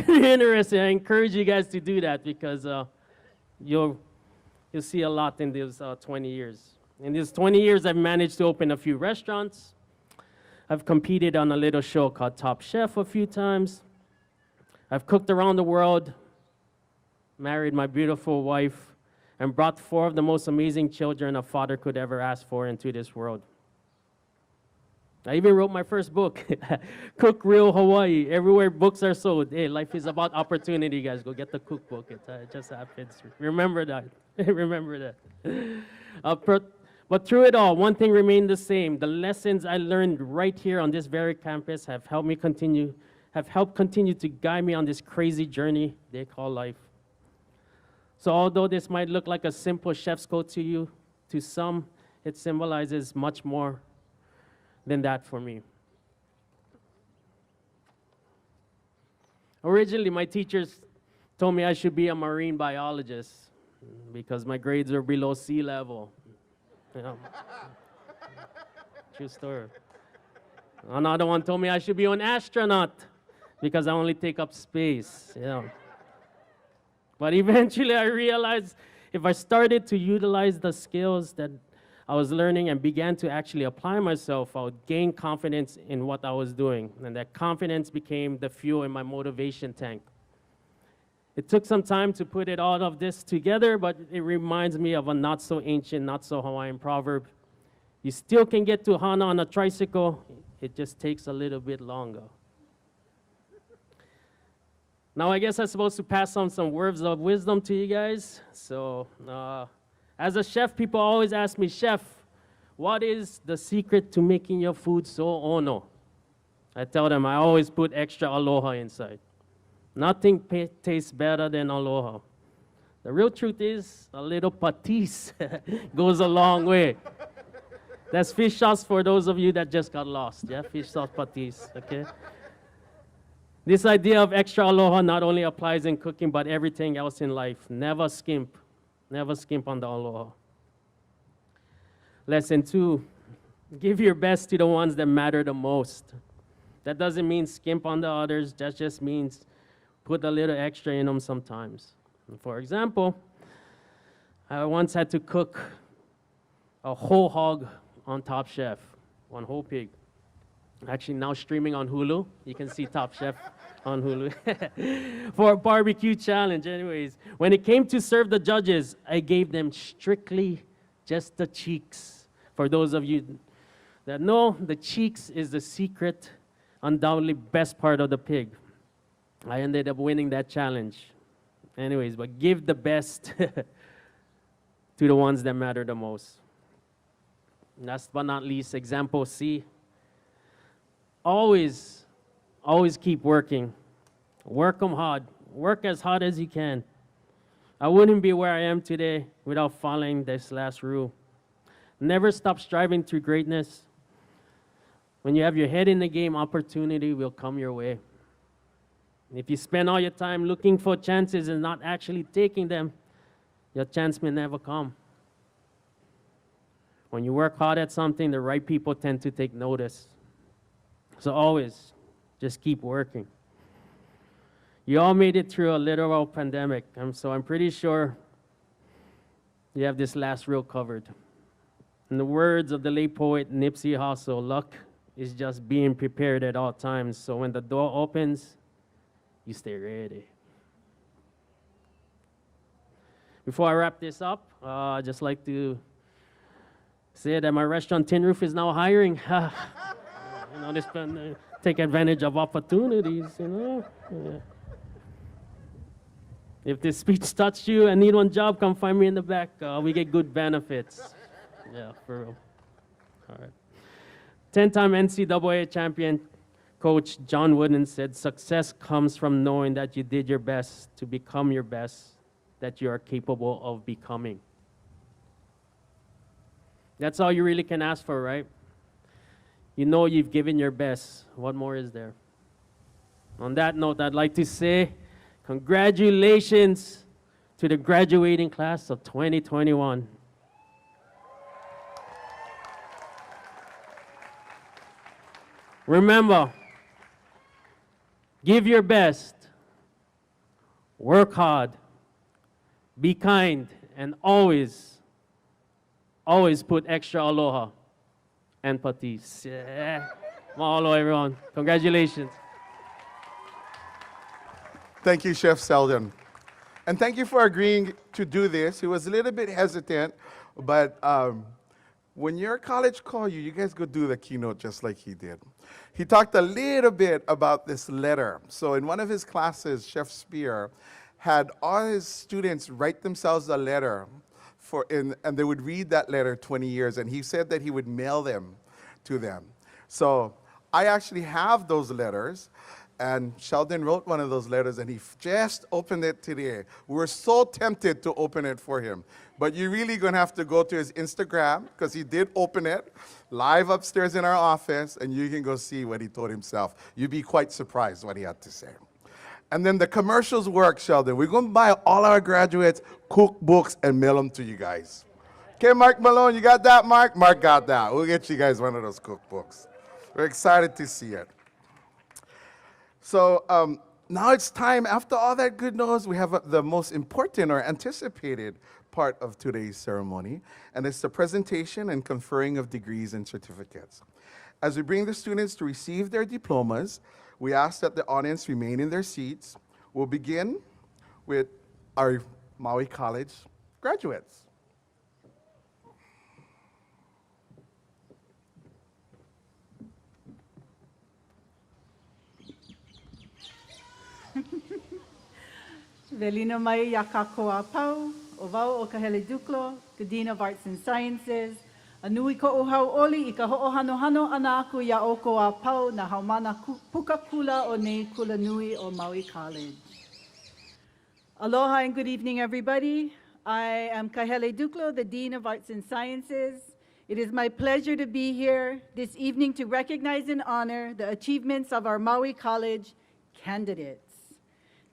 interesting. I encourage you guys to do that because you'll see a lot in these 20 years. In these 20 years, I've managed to open a few restaurants. I've competed on a little show called Top Chef a few times. I've cooked around the world, married my beautiful wife, and brought 4 of the most amazing children a father could ever ask for into this world. I even wrote my first book, Cook Real Hawaii. Everywhere books are sold. Hey, life is about opportunity, guys. Go get the cookbook. It just happens. Remember that. Remember that. But through it all, one thing remained the same. The lessons I learned right here on this very campus have helped continue to guide me on this crazy journey they call life. So although this might look like a simple chef's coat to you, to some, it symbolizes much more than that for me. Originally, my teachers told me I should be a marine biologist because my grades were below sea level. You know. True story. Another one told me I should be an astronaut because I only take up space. You know. But eventually I realized if I started to utilize the skills that I was learning and began to actually apply myself, I would gain confidence in what I was doing. And that confidence became the fuel in my motivation tank. It took some time to put all of this together, but it reminds me of a not so ancient, not so Hawaiian proverb. You still can get to Hana on a tricycle, it just takes a little bit longer. Now I guess I'm supposed to pass on some words of wisdom to you guys. So as a chef, people always ask me, Chef, what is the secret to making your food so ono? I tell them I always put extra aloha inside. Nothing tastes better than aloha. The real truth is a little patis goes a long way. That's fish sauce for those of you that just got lost, yeah? Fish sauce patis, okay? This idea of extra aloha not only applies in cooking, but everything else in life. Never skimp. Never skimp on the aloha. Lesson 2, give your best to the ones that matter the most. That doesn't mean skimp on the others. That just means put a little extra in them sometimes. For example, I once had to cook a whole hog on Top Chef, one whole pig. Actually, now streaming on Hulu. You can see Top Chef on Hulu for a barbecue challenge. Anyways, when it came to serve the judges, I gave them strictly just the cheeks. For those of you that know, the cheeks is the secret, undoubtedly best part of the pig. I ended up winning that challenge. Anyways, but give the best to the ones that matter the most. Last but not least, example C. Always keep working. Work them hard. Work as hard as you can. I wouldn't be where I am today without following this last rule. Never stop striving to greatness. When you have your head in the game, opportunity will come your way. If you spend all your time looking for chances and not actually taking them, your chance may never come. When you work hard at something, the right people tend to take notice. So always, just keep working. You all made it through a literal pandemic, so I'm pretty sure you have this last reel covered. In the words of the late poet Nipsey Hussle, luck is just being prepared at all times. So when the door opens, you stay ready. Before I wrap this up, I'd just like to say that my restaurant Tin Roof is now hiring. You know, take advantage of opportunities, you know. Yeah. If this speech touched you and need one job, come find me in the back. We get good benefits. Yeah, for real. All right. 10-time NCAA champion coach John Wooden said, success comes from knowing that you did your best to become your best, that you are capable of becoming. That's all you really can ask for, right? You know you've given your best. What more is there? On that note, I'd like to say congratulations to the graduating class of 2021. Remember, give your best, work hard, be kind, and always put extra aloha and patis. Yeah. Mahalo, everyone. Congratulations. Thank you, Chef Selden. And thank you for agreeing to do this. He was a little bit hesitant, but when your college call you, you guys go do the keynote just like he did. He talked a little bit about this letter. So in one of his classes, Chef Spear had all his students write themselves a letter and they would read that letter 20 years, and he said that he would mail them to them. So I actually have those letters, and Sheldon wrote one of those letters, and he just opened it today. We were so tempted to open it for him, but you're really gonna have to go to his Instagram, because he did open it live upstairs in our office, and you can go see what he told himself. You'd be quite surprised what he had to say. And then the commercials work, Sheldon. We're gonna buy all our graduates cookbooks and mail them to you guys. Okay, Mark Malone, you got that, Mark? Mark got that. We'll get you guys one of those cookbooks. We're excited to see it. So now it's time, after all that good news, we have the most important or anticipated part of today's ceremony, and it's the presentation and conferring of degrees and certificates. As we bring the students to receive their diplomas, we ask that the audience remain in their seats. We'll begin with our Maui College graduates. Velina mai ia kākoa pau, o wau o Kahele Duklo, the Dean of Arts and Sciences. Anui ko o hau oli I ka ho'ohanohano ana aku ia o ko a pau na haumana puka kula o nei kula nui o Maui College. Aloha and good evening, everybody. I am Kahele Duklo, the Dean of Arts and Sciences. It is my pleasure to be here this evening to recognize and honor the achievements of our Maui College candidates.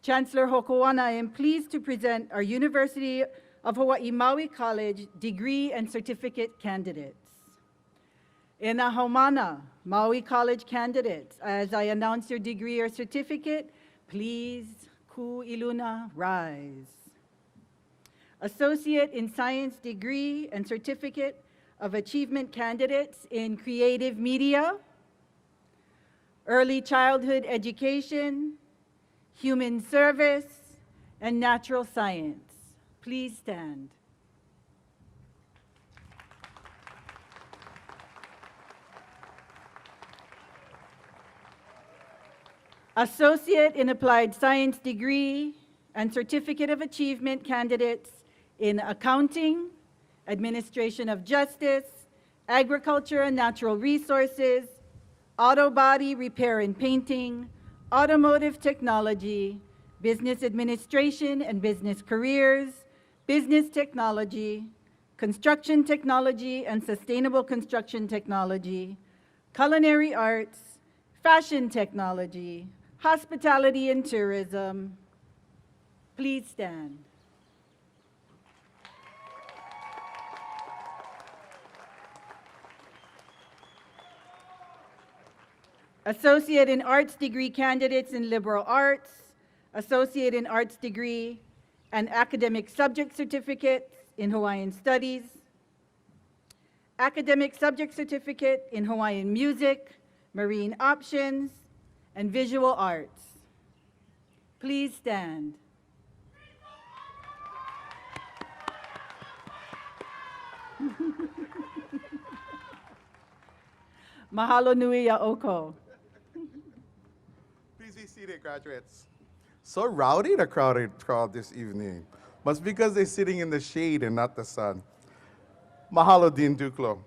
Chancellor Hokoana, I am pleased to present our University of Hawaii Maui College degree and certificate candidates. In a haumana, Maui College candidates, as I announce your degree or certificate, please, ku iluna, rise. Associate in Science degree and certificate of achievement candidates in creative media, early childhood education, human service, and natural science. Please stand. Associate in Applied Science degree and Certificate of Achievement candidates in Accounting, Administration of Justice, Agriculture and Natural Resources, Auto Body Repair and Painting, Automotive Technology, Business Administration and Business Careers, Business Technology, Construction Technology and Sustainable Construction Technology, Culinary Arts, Fashion Technology, Hospitality and Tourism. Please stand. Associate in Arts degree candidates in Liberal Arts, Associate in Arts degree and Academic Subject Certificate in Hawaiian Studies, Academic Subject Certificate in Hawaiian Music, Marine Options, and Visual Arts. Please stand. Mahalo nui a oko. Please be seated, graduates. So rowdy, the crowd this evening. Must be because they're sitting in the shade and not the sun. Mahalo, Dean Duklo.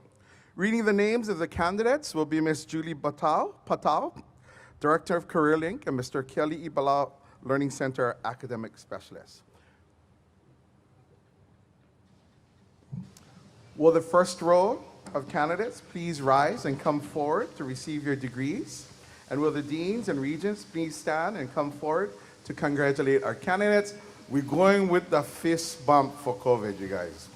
Reading the names of the candidates will be Ms. Julie Patal, Director of Career Link, and Mr. Kelly Ibala, Learning Center Academic Specialist. Will the first row of candidates please rise and come forward to receive your degrees? And will the deans and regents please stand and come forward to congratulate our candidates? We're going with the fist bump for COVID, you guys.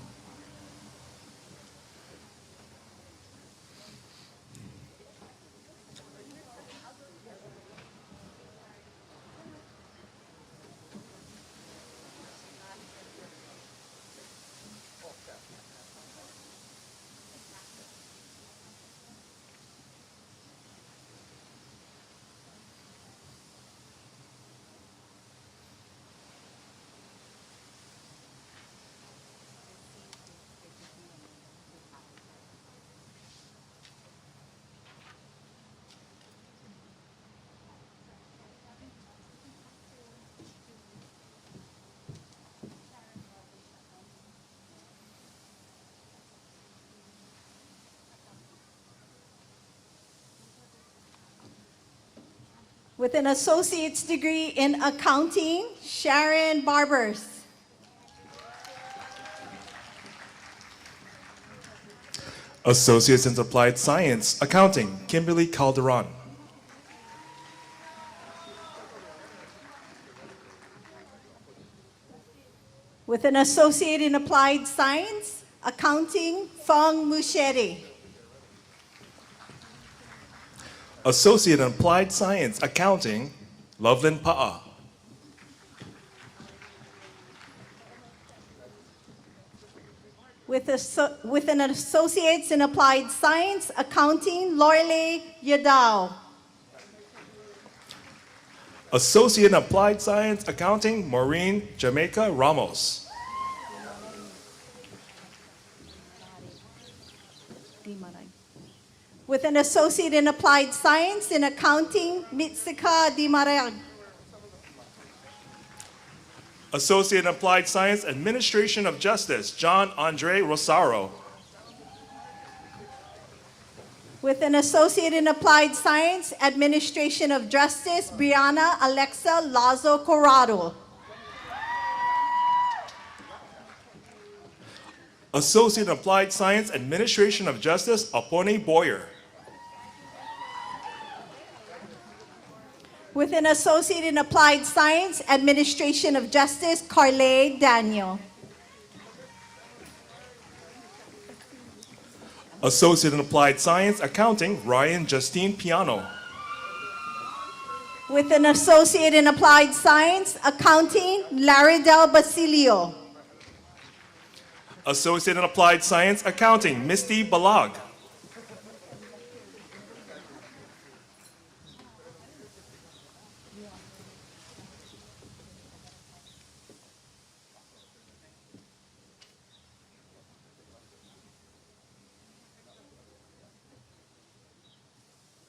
With an associate's degree in accounting, Sharon Barbers. Associates in Applied Science, Accounting, Kimberly Calderon. With an associate in applied science, Accounting, Fong Musheri. Associate in Applied Science, Accounting, Loveland Pa'a. With an Associates in Applied Science, Accounting, Lorelei Yadao. Associate in Applied Science, Accounting, Maureen Jamaica Ramos. With an Associate in Applied Science in Accounting, Mitsika Dimarag. Associate in Applied Science, Administration of Justice, John Andre Rosaro. With an Associate in Applied Science, Administration of Justice, Brianna Alexa Lazo Corrado. Associate in Applied Science, Administration of Justice, Apone Boyer. With an Associate in Applied Science, Administration of Justice, Carlay Daniel. Associate in Applied Science, Accounting, Ryan Justine Piano. With an Associate in Applied Science, Accounting, Laridel Basilio. Associate in Applied Science, Accounting, Misty Balag.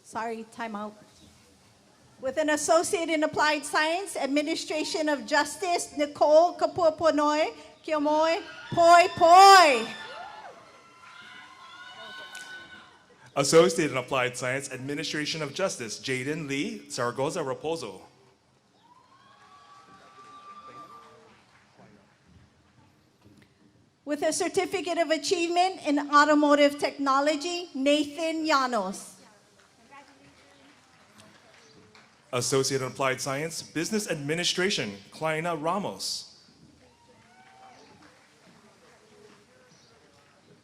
Sorry, time out. With an Associate in Applied Science, Administration of Justice, Nicole Kapuaponoy, Kiomoy, Poi Poi. Associate in Applied Science, Administration of Justice, Jaden Lee Zaragoza Raposo. With a Certificate of Achievement in Automotive Technology, Nathan Llanos. Associate in Applied Science, Business Administration, Kleina Ramos.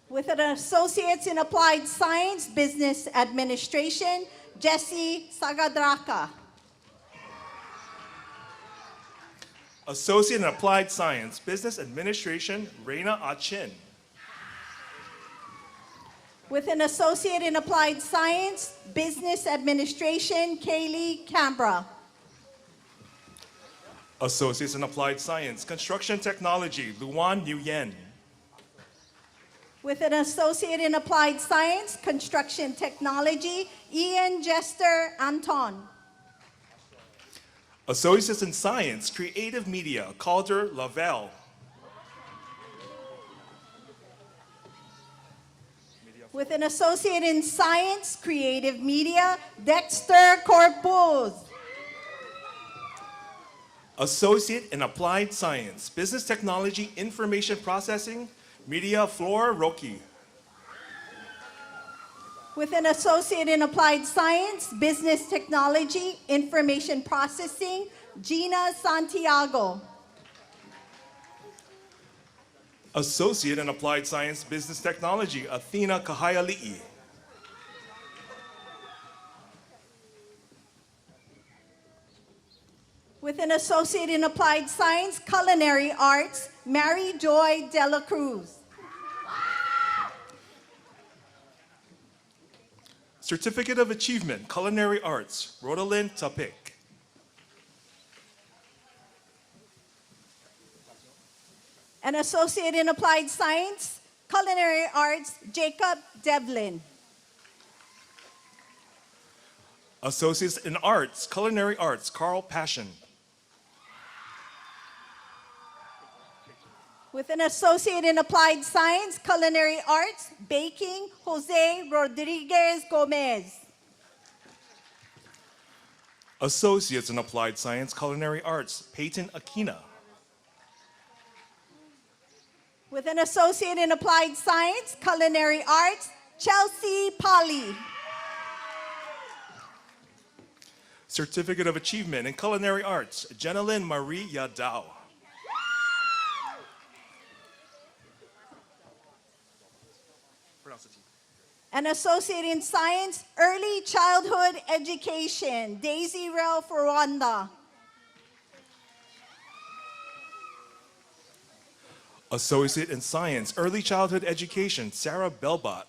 With an Associates in Applied Science, Business Administration, Jesse Sagadraka. Associate in Applied Science, Business Administration, Reina Achin. With an Associate in Applied Science, Business Administration, Kaylee Canberra. Associates in Applied Science, Construction Technology, Luan Nguyen. With an Associate in Applied Science, Construction Technology, Ian Jester Anton. Associates in Science, Creative Media, Calder Lavelle. With an Associate in Science, Creative Media, Dexter Corpus. Associate in Applied Science, Business Technology, Information Processing, Media Flor Roki. With an Associate in Applied Science, Business Technology, Information Processing, Gina Santiago. Associate in Applied Science, Business Technology, Athena Kahayali'i. With an Associate in Applied Science, Culinary Arts, Mary Joy Dela Cruz. Certificate of Achievement, Culinary Arts, Rodalyn Tapik. An Associate in Applied Science, Culinary Arts, Jacob Devlin. Associates in Arts, Culinary Arts, Carl Passion. With an Associate in Applied Science, Culinary Arts, Baking, Jose Rodriguez Gomez. Associates in Applied Science, Culinary Arts, Peyton Aquina. With an Associate in Applied Science, Culinary Arts, Chelsea Polly. Certificate of Achievement in Culinary Arts, Jenilyn Marie Yadao. An Associate in Science, Early Childhood Education, Daisy Rel for Rwanda. Associate in Science, Early Childhood Education, Sarah Belbot.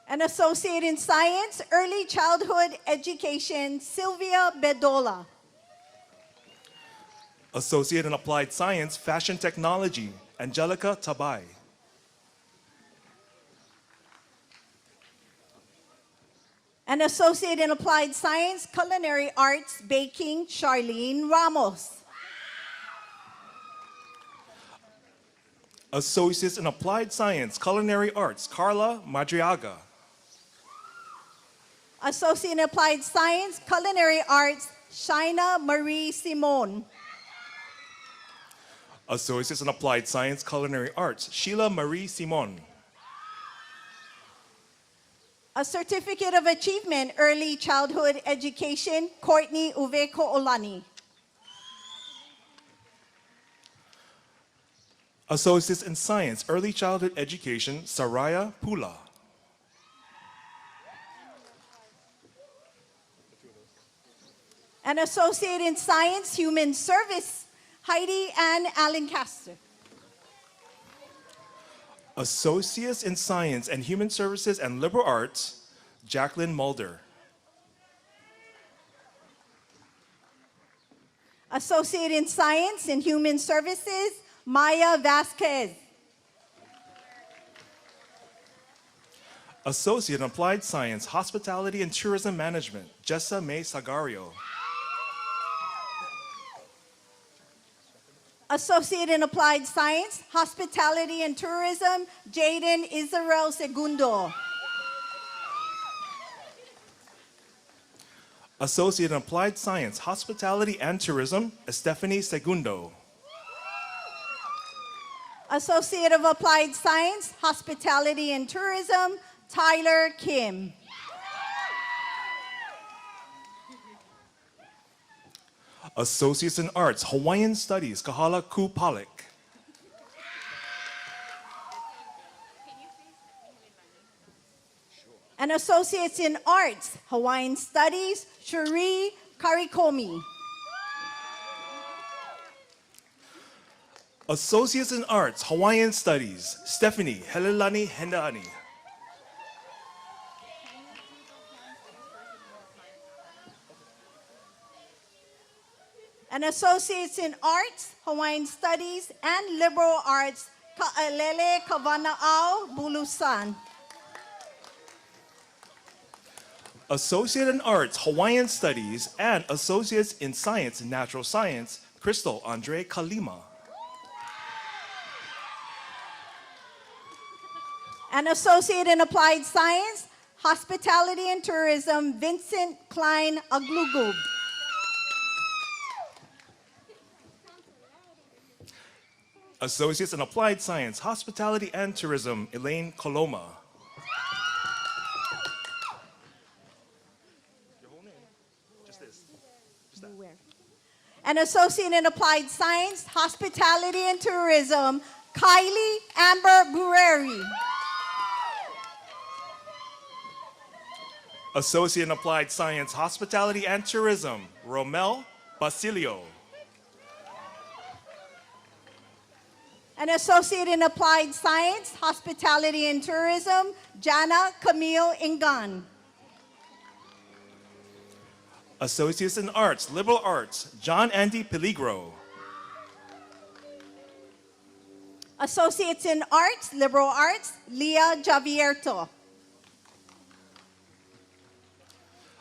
An Associate in Science, Early Childhood Education, Sylvia Bedola. Associate in Applied Science, Fashion Technology, Angelica Tabay. An Associate in Applied Science, Culinary Arts, Baking, Charlene Ramos. Associates in Applied Science, Culinary Arts, Carla Madriaga. Associate in Applied Science, Culinary Arts, Shaina Marie Simon. Associates in Applied Science, Culinary Arts, Sheila Marie Simon. A Certificate of Achievement, Early Childhood Education, Courtney Uveko Olani. Associates in Science, Early Childhood Education, Saraya Pula. An Associate in Science, Human Service, Heidi Ann Allencaster. Associates in Science and Human Services and Liberal Arts, Jacqueline Mulder. Associate in Science and Human Services, Maya Vasquez. Associate in Applied Science, Hospitality and Tourism Management, Jessa May Sagario. Associate in Applied Science, Hospitality and Tourism, Jaden Israel Segundo. Associate in Applied Science, Hospitality and Tourism, Stephanie Segundo. Associate of Applied Science, Hospitality and Tourism, Tyler Kim. Associates in Arts, Hawaiian Studies, Kahala Ku Palek. And Associates in Arts, Hawaiian Studies, Cherie Karikomi. Associates in Arts, Hawaiian Studies, Stephanie Helelani Hendaani. And Associates in Arts, Hawaiian Studies, and Liberal Arts, Ka'alele Kavana'au Bulusan. Associate in Arts, Hawaiian Studies, and Associates in Science and Natural Science, Crystal Andre Kalima. And Associate in Applied Science, Hospitality and Tourism, Vincent Klein Aglugub. Associates in Applied Science, Hospitality and Tourism, Elaine Coloma. Your whole name? Just this. Just that. And Associate in Applied Science, Hospitality and Tourism, Kylie Amber Bureri. Associate in Applied Science, Hospitality and Tourism, Romel Basilio. An Associate in Applied Science, Hospitality and Tourism, Jana Camille Ingan. Associates in Arts, Liberal Arts, John Andy Peligro. Associates in Arts, Liberal Arts, Leah Javierto.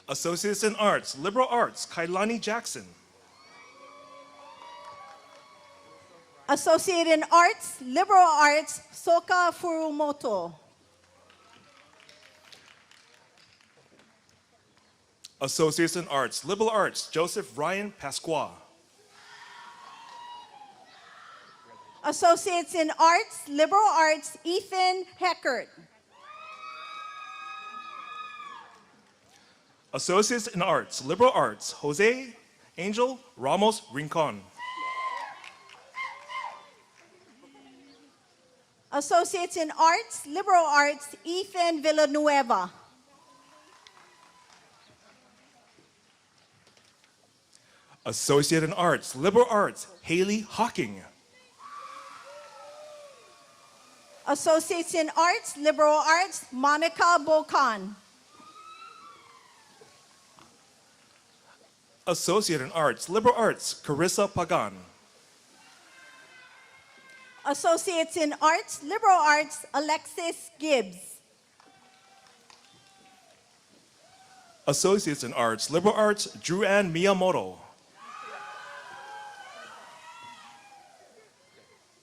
Associates in Arts, Liberal Arts, Kailani Jackson. Associate in Arts, Liberal Arts, Soka Furumoto. Associates in Arts, Liberal Arts, Joseph Ryan Pasqua. Associates in Arts, Liberal Arts, Ethan Heckert. Associates in Arts, Liberal Arts, Jose Angel Ramos Rincon. Associates in Arts, Liberal Arts, Ethan Villanueva. Associate in Arts, Liberal Arts, Haley Hawking. Associates in Arts, Liberal Arts, Monica Bocan. Associate in Arts, Liberal Arts, Carissa Pagan. Associates in Arts, Liberal Arts, Alexis Gibbs. Associates in Arts, Liberal Arts, Drew Ann Miyamoto.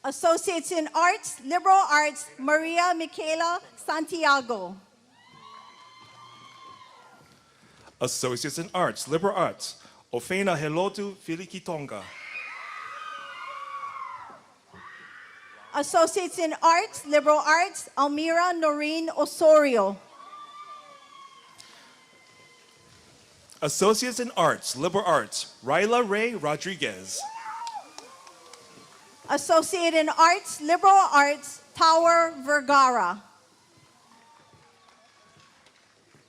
Associates in Arts, Liberal Arts, Maria Michaela Santiago. Associates in Arts, Liberal Arts, Ofena Helotu Filikitonga. Associates in Arts, Liberal Arts, Almira Noreen Osorio. Associates in Arts, Liberal Arts, Ryla Ray Rodriguez. Associate in Arts, Liberal Arts, Tower Vergara.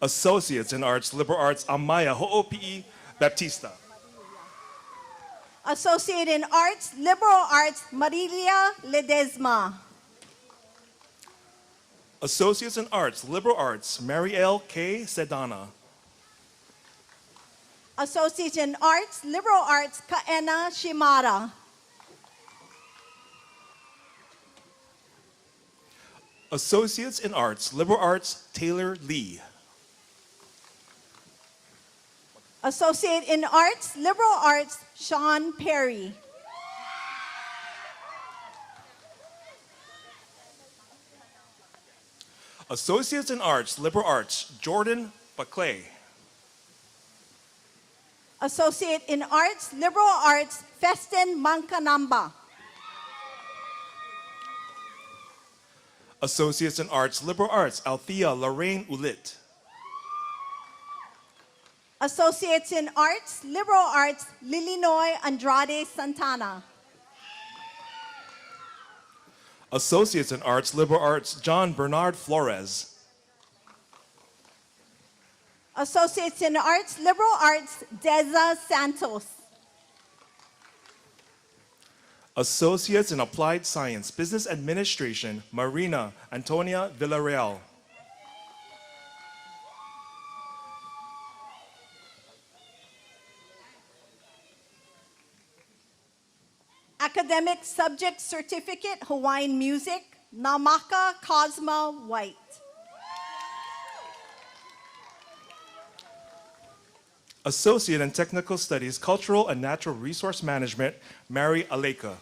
Associates in Arts, Liberal Arts, Amaya Ho'opi'i Baptista. Associate in Arts, Liberal Arts, Marilia Ledesma. Associates in Arts, Liberal Arts, Marielle K. Sedana. Associate in Arts, Liberal Arts, Kaena Shimada. Associates in Arts, Liberal Arts, Taylor Lee. Associate in Arts, Liberal Arts, Sean Perry. Associates in Arts, Liberal Arts, Jordan Baclay. Associate in Arts, Liberal Arts, Festin Mankanamba. Associates in Arts, Liberal Arts, Althea Lorraine Ulit. Associates in Arts, Liberal Arts, Lilinoy Andrade Santana. Associates in Arts, Liberal Arts, John Bernard Flores. Associates in Arts, Liberal Arts, Deza Santos. Associates in Applied Science, Business Administration, Marina Antonia Villarreal. Academic Subject Certificate, Hawaiian Music, Namaka Cosma White. Associate in Technical Studies, Cultural and Natural Resource Management, Mary Aleka.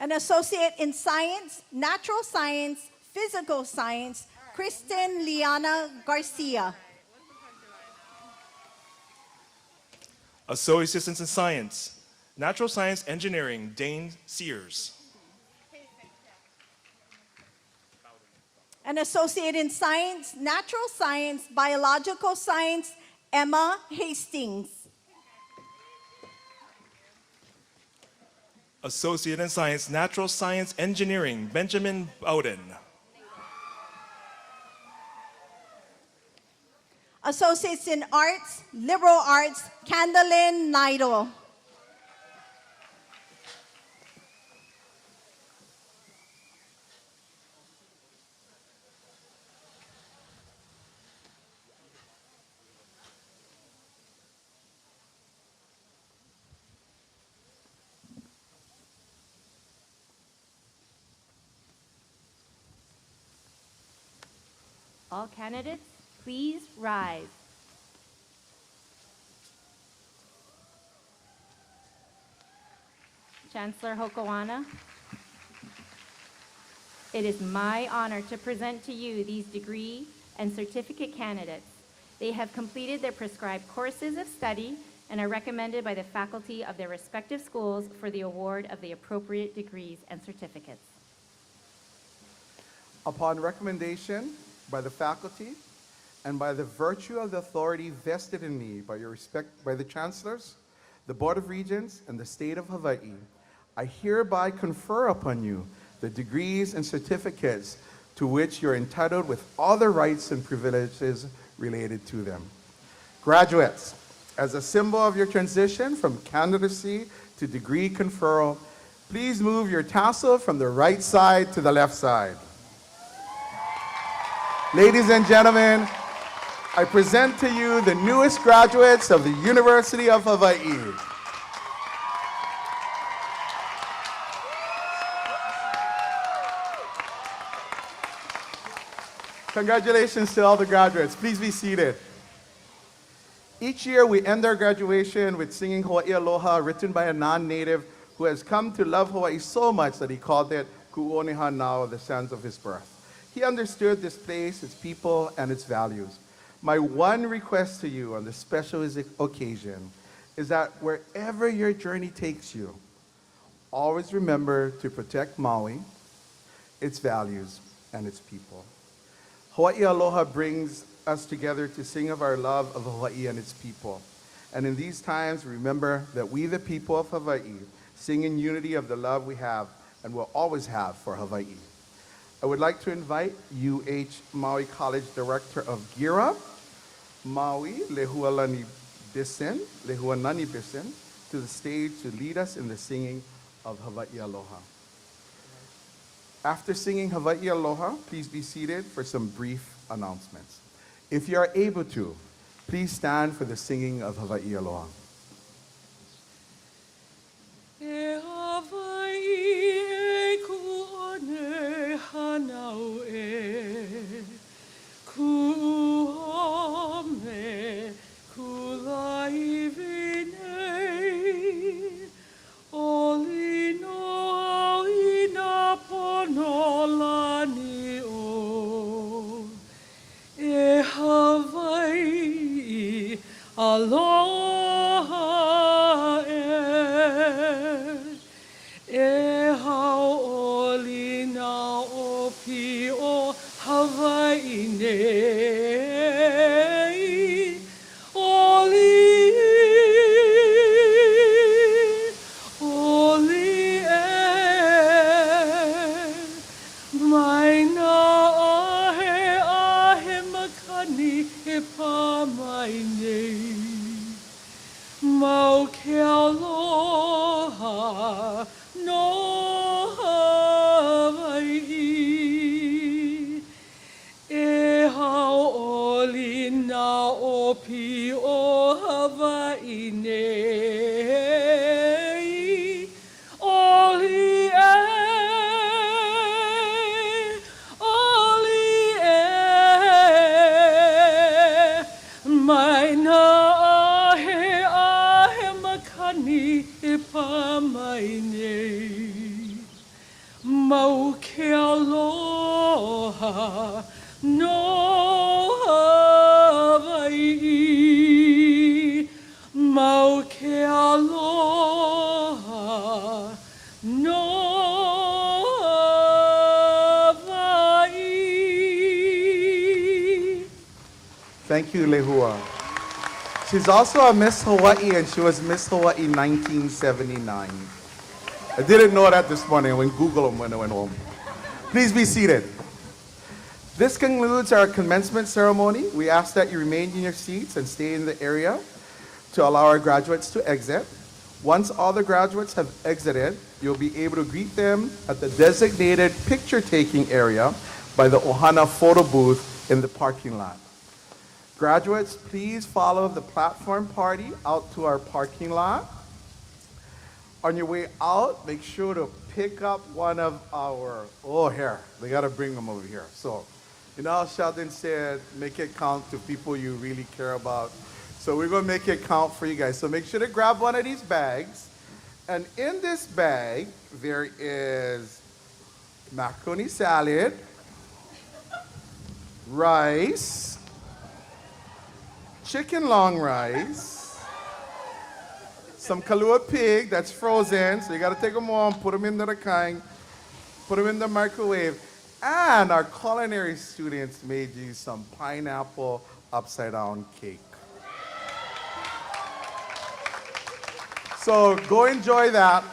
An Associate in Science, Natural Science, Physical Science, Kristen Liana Garcia. Associates in Science, Natural Science Engineering, Dane Sears. An Associate in Science, Natural Science, Biological Science, Emma Hastings. Associate in Science, Natural Science Engineering, Benjamin Bowden. Associates in Arts, Liberal Arts, Candalyn Naidoo. All candidates, please rise. Chancellor Hokoana, it is my honor to present to you these degree and certificate candidates. They have completed their prescribed courses of study and are recommended by the faculty of their respective schools for the award of the appropriate degrees and certificates. Upon recommendation by the faculty and by the virtue of the authority vested in me by the chancellors, the Board of Regents, and the State of Hawaii, I hereby confer upon you the degrees and certificates to which you're entitled with all the rights and privileges related to them. Graduates, as a symbol of your transition from candidacy to degree conferral, please move your tassel from the right side to the left side. Ladies and gentlemen, I present to you the newest graduates of the University of Hawaii. Congratulations to all the graduates. Please be seated. Each year we end our graduation with singing Hawaii Aloha, written by a non-native who has come to love Hawaii so much that he called it Ku'oneha Nao, the sands of his birth. He understood this place, its people, and its values. My one request to you on this special occasion is that wherever your journey takes you, always remember to protect Maui, its values, and its people. Hawaii Aloha brings us together to sing of our love of Hawaii and its people. And in these times, remember that we, the people of Hawaii, sing in unity of the love we have and will always have for Hawaii. I would like to invite UH Maui College Director of GIRA, Maui Lehuanani Bisen, to the stage to lead us in the singing of Hawaii Aloha. After singing Hawaii Aloha, please be seated for some brief announcements. If you are able to, please stand for the singing of Hawaii Aloha. E Hawaii e ku'one hanau e ku'ome kulai vinei olino ina ponolani o e Hawaii aloha e haolina o pi o Hawaii nei oli mai na ahe makani e pa mai nei mau ke aloha no Hawaii e haolina o pi o Hawaii nei oli mai na ahe makani e pa mai nei mau ke aloha no Hawaii mau ke aloha no Hawaii. Thank you, Lehua. She's also a Miss Hawaii, and she was Miss Hawaii 1979. I didn't know that this morning. I went Google them when I went home. Please be seated. This concludes our commencement ceremony. We ask that you remain in your seats and stay in the area to allow our graduates to exit. Once all the graduates have exited, you'll be able to greet them at the designated picture-taking area by the Ohana photo booth in the parking lot. Graduates, please follow the platform party out to our parking lot. On your way out, make sure to pick up one of our, here, they gotta bring them over here. So, you know how Sheldon said, make it count to people you really care about. So we're gonna make it count for you guys. So make sure to grab one of these bags. And in this bag, there is macaroni salad, rice, chicken long rice, some kalua pig that's frozen, so you gotta take them home, put them in the kind, put them in the microwave. And our culinary students made you some pineapple upside down cake. So go enjoy that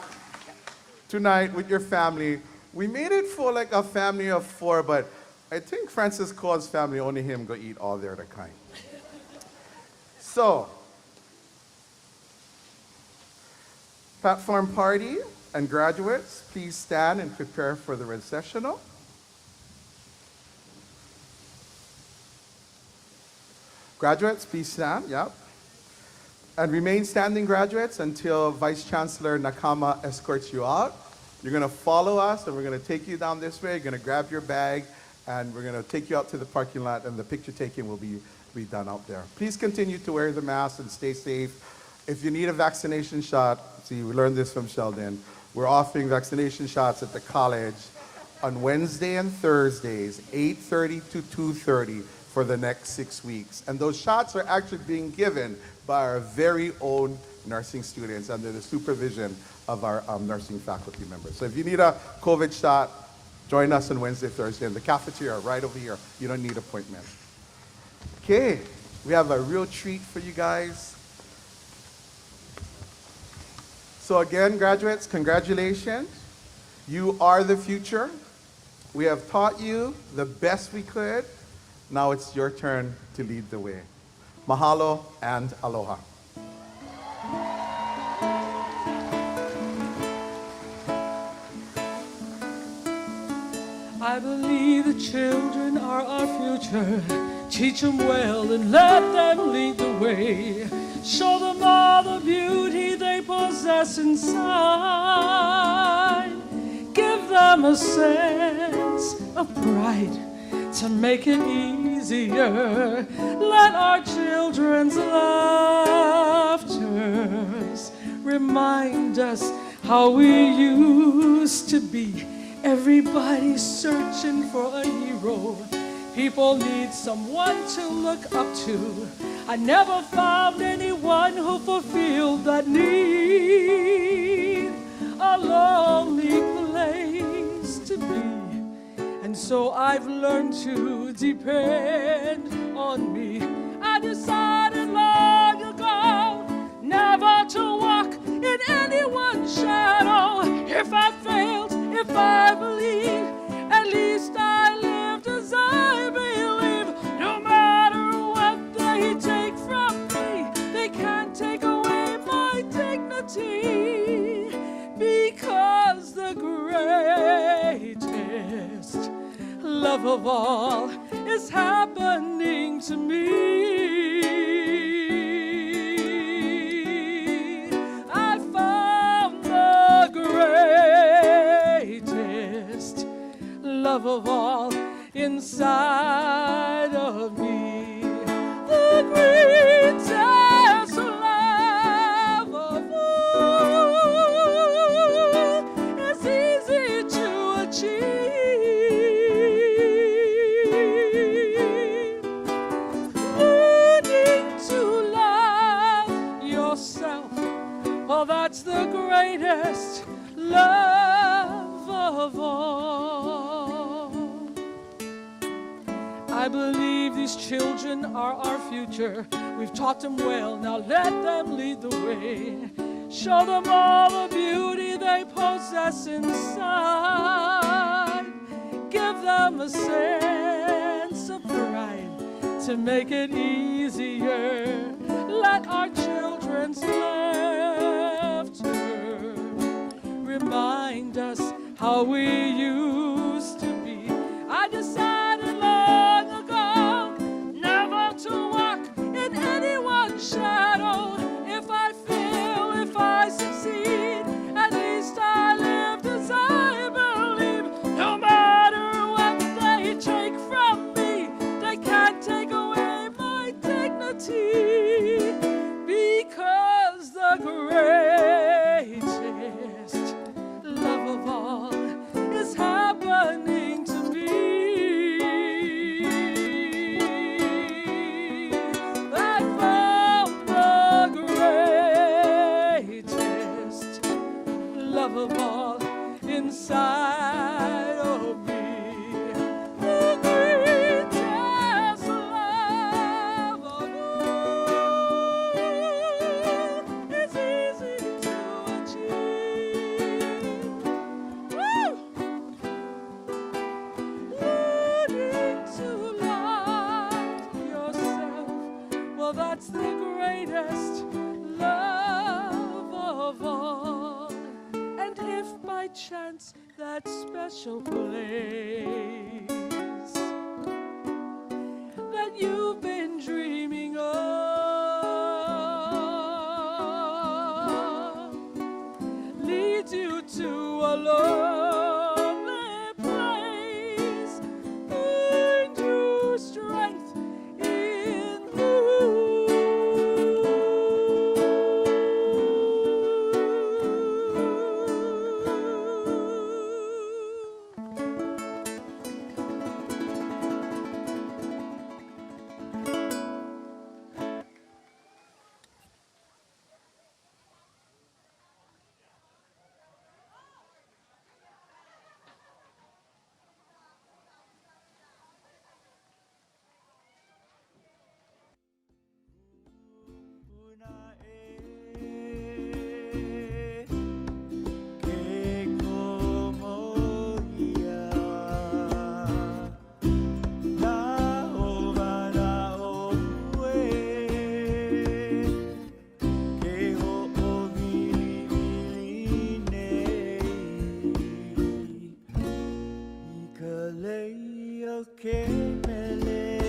tonight with your family. We made it for like a family of 4, but I think Francis Cole's family, only him go eat all their other kind. So, platform party and graduates, please stand and prepare for the recessional. Graduates, please stand, yep. And remain standing, graduates, until Vice Chancellor Nakama escorts you out. You're gonna follow us, and we're gonna take you down this way. You're gonna grab your bag, and we're gonna take you out to the parking lot, and the picture taking will be done out there. Please continue to wear the mask and stay safe. If you need a vaccination shot, see, we learned this from Sheldon, we're offering vaccination shots at the college on Wednesday and Thursdays, 8:30 to 2:30 for the next 6 weeks. And those shots are actually being given by our very own nursing students under the supervision of our nursing faculty members. So if you need a COVID shot, join us on Wednesday, Thursday in the cafeteria right over here. You don't need appointment. Okay, we have a real treat for you guys. So again, graduates, congratulations. You are the future. We have taught you the best we could. Now it's your turn to lead the way. Mahalo and aloha. I believe the children are our future. Teach them well and let them lead the way. Show them all the beauty they possess inside. Give them a sense of pride to make it easier. Let our children's laughters remind us how we used to be. Everybody's searching for a hero. People need someone to look up to. I never found anyone who fulfilled that need. A lonely place to be. And so I've learned to depend on me. I decided long ago never to walk in anyone's shadow. If I failed, if I believed, at least I lived as I believe. No matter what they take from me, they can't take away my dignity. Because the greatest love of all is happening to me. I found the greatest love of all inside of me. The greatest love of all is easy to achieve. Learning to love yourself, well, that's the greatest love of all. I believe these children are our future. We've taught them well, now let them lead the way. Show them all the beauty they possess inside. Give them a sense of pride to make it easier. Let our children's laughter remind us how we used to be. I decided long ago never to walk in anyone's shadow. If I fail, if I succeed, at least I lived as I believe. No matter what they take from me, they can't take away my dignity. Because the greatest love of all is happening to me. special place that you've been dreaming of leads you to a lonely place. Find your strength in Okay,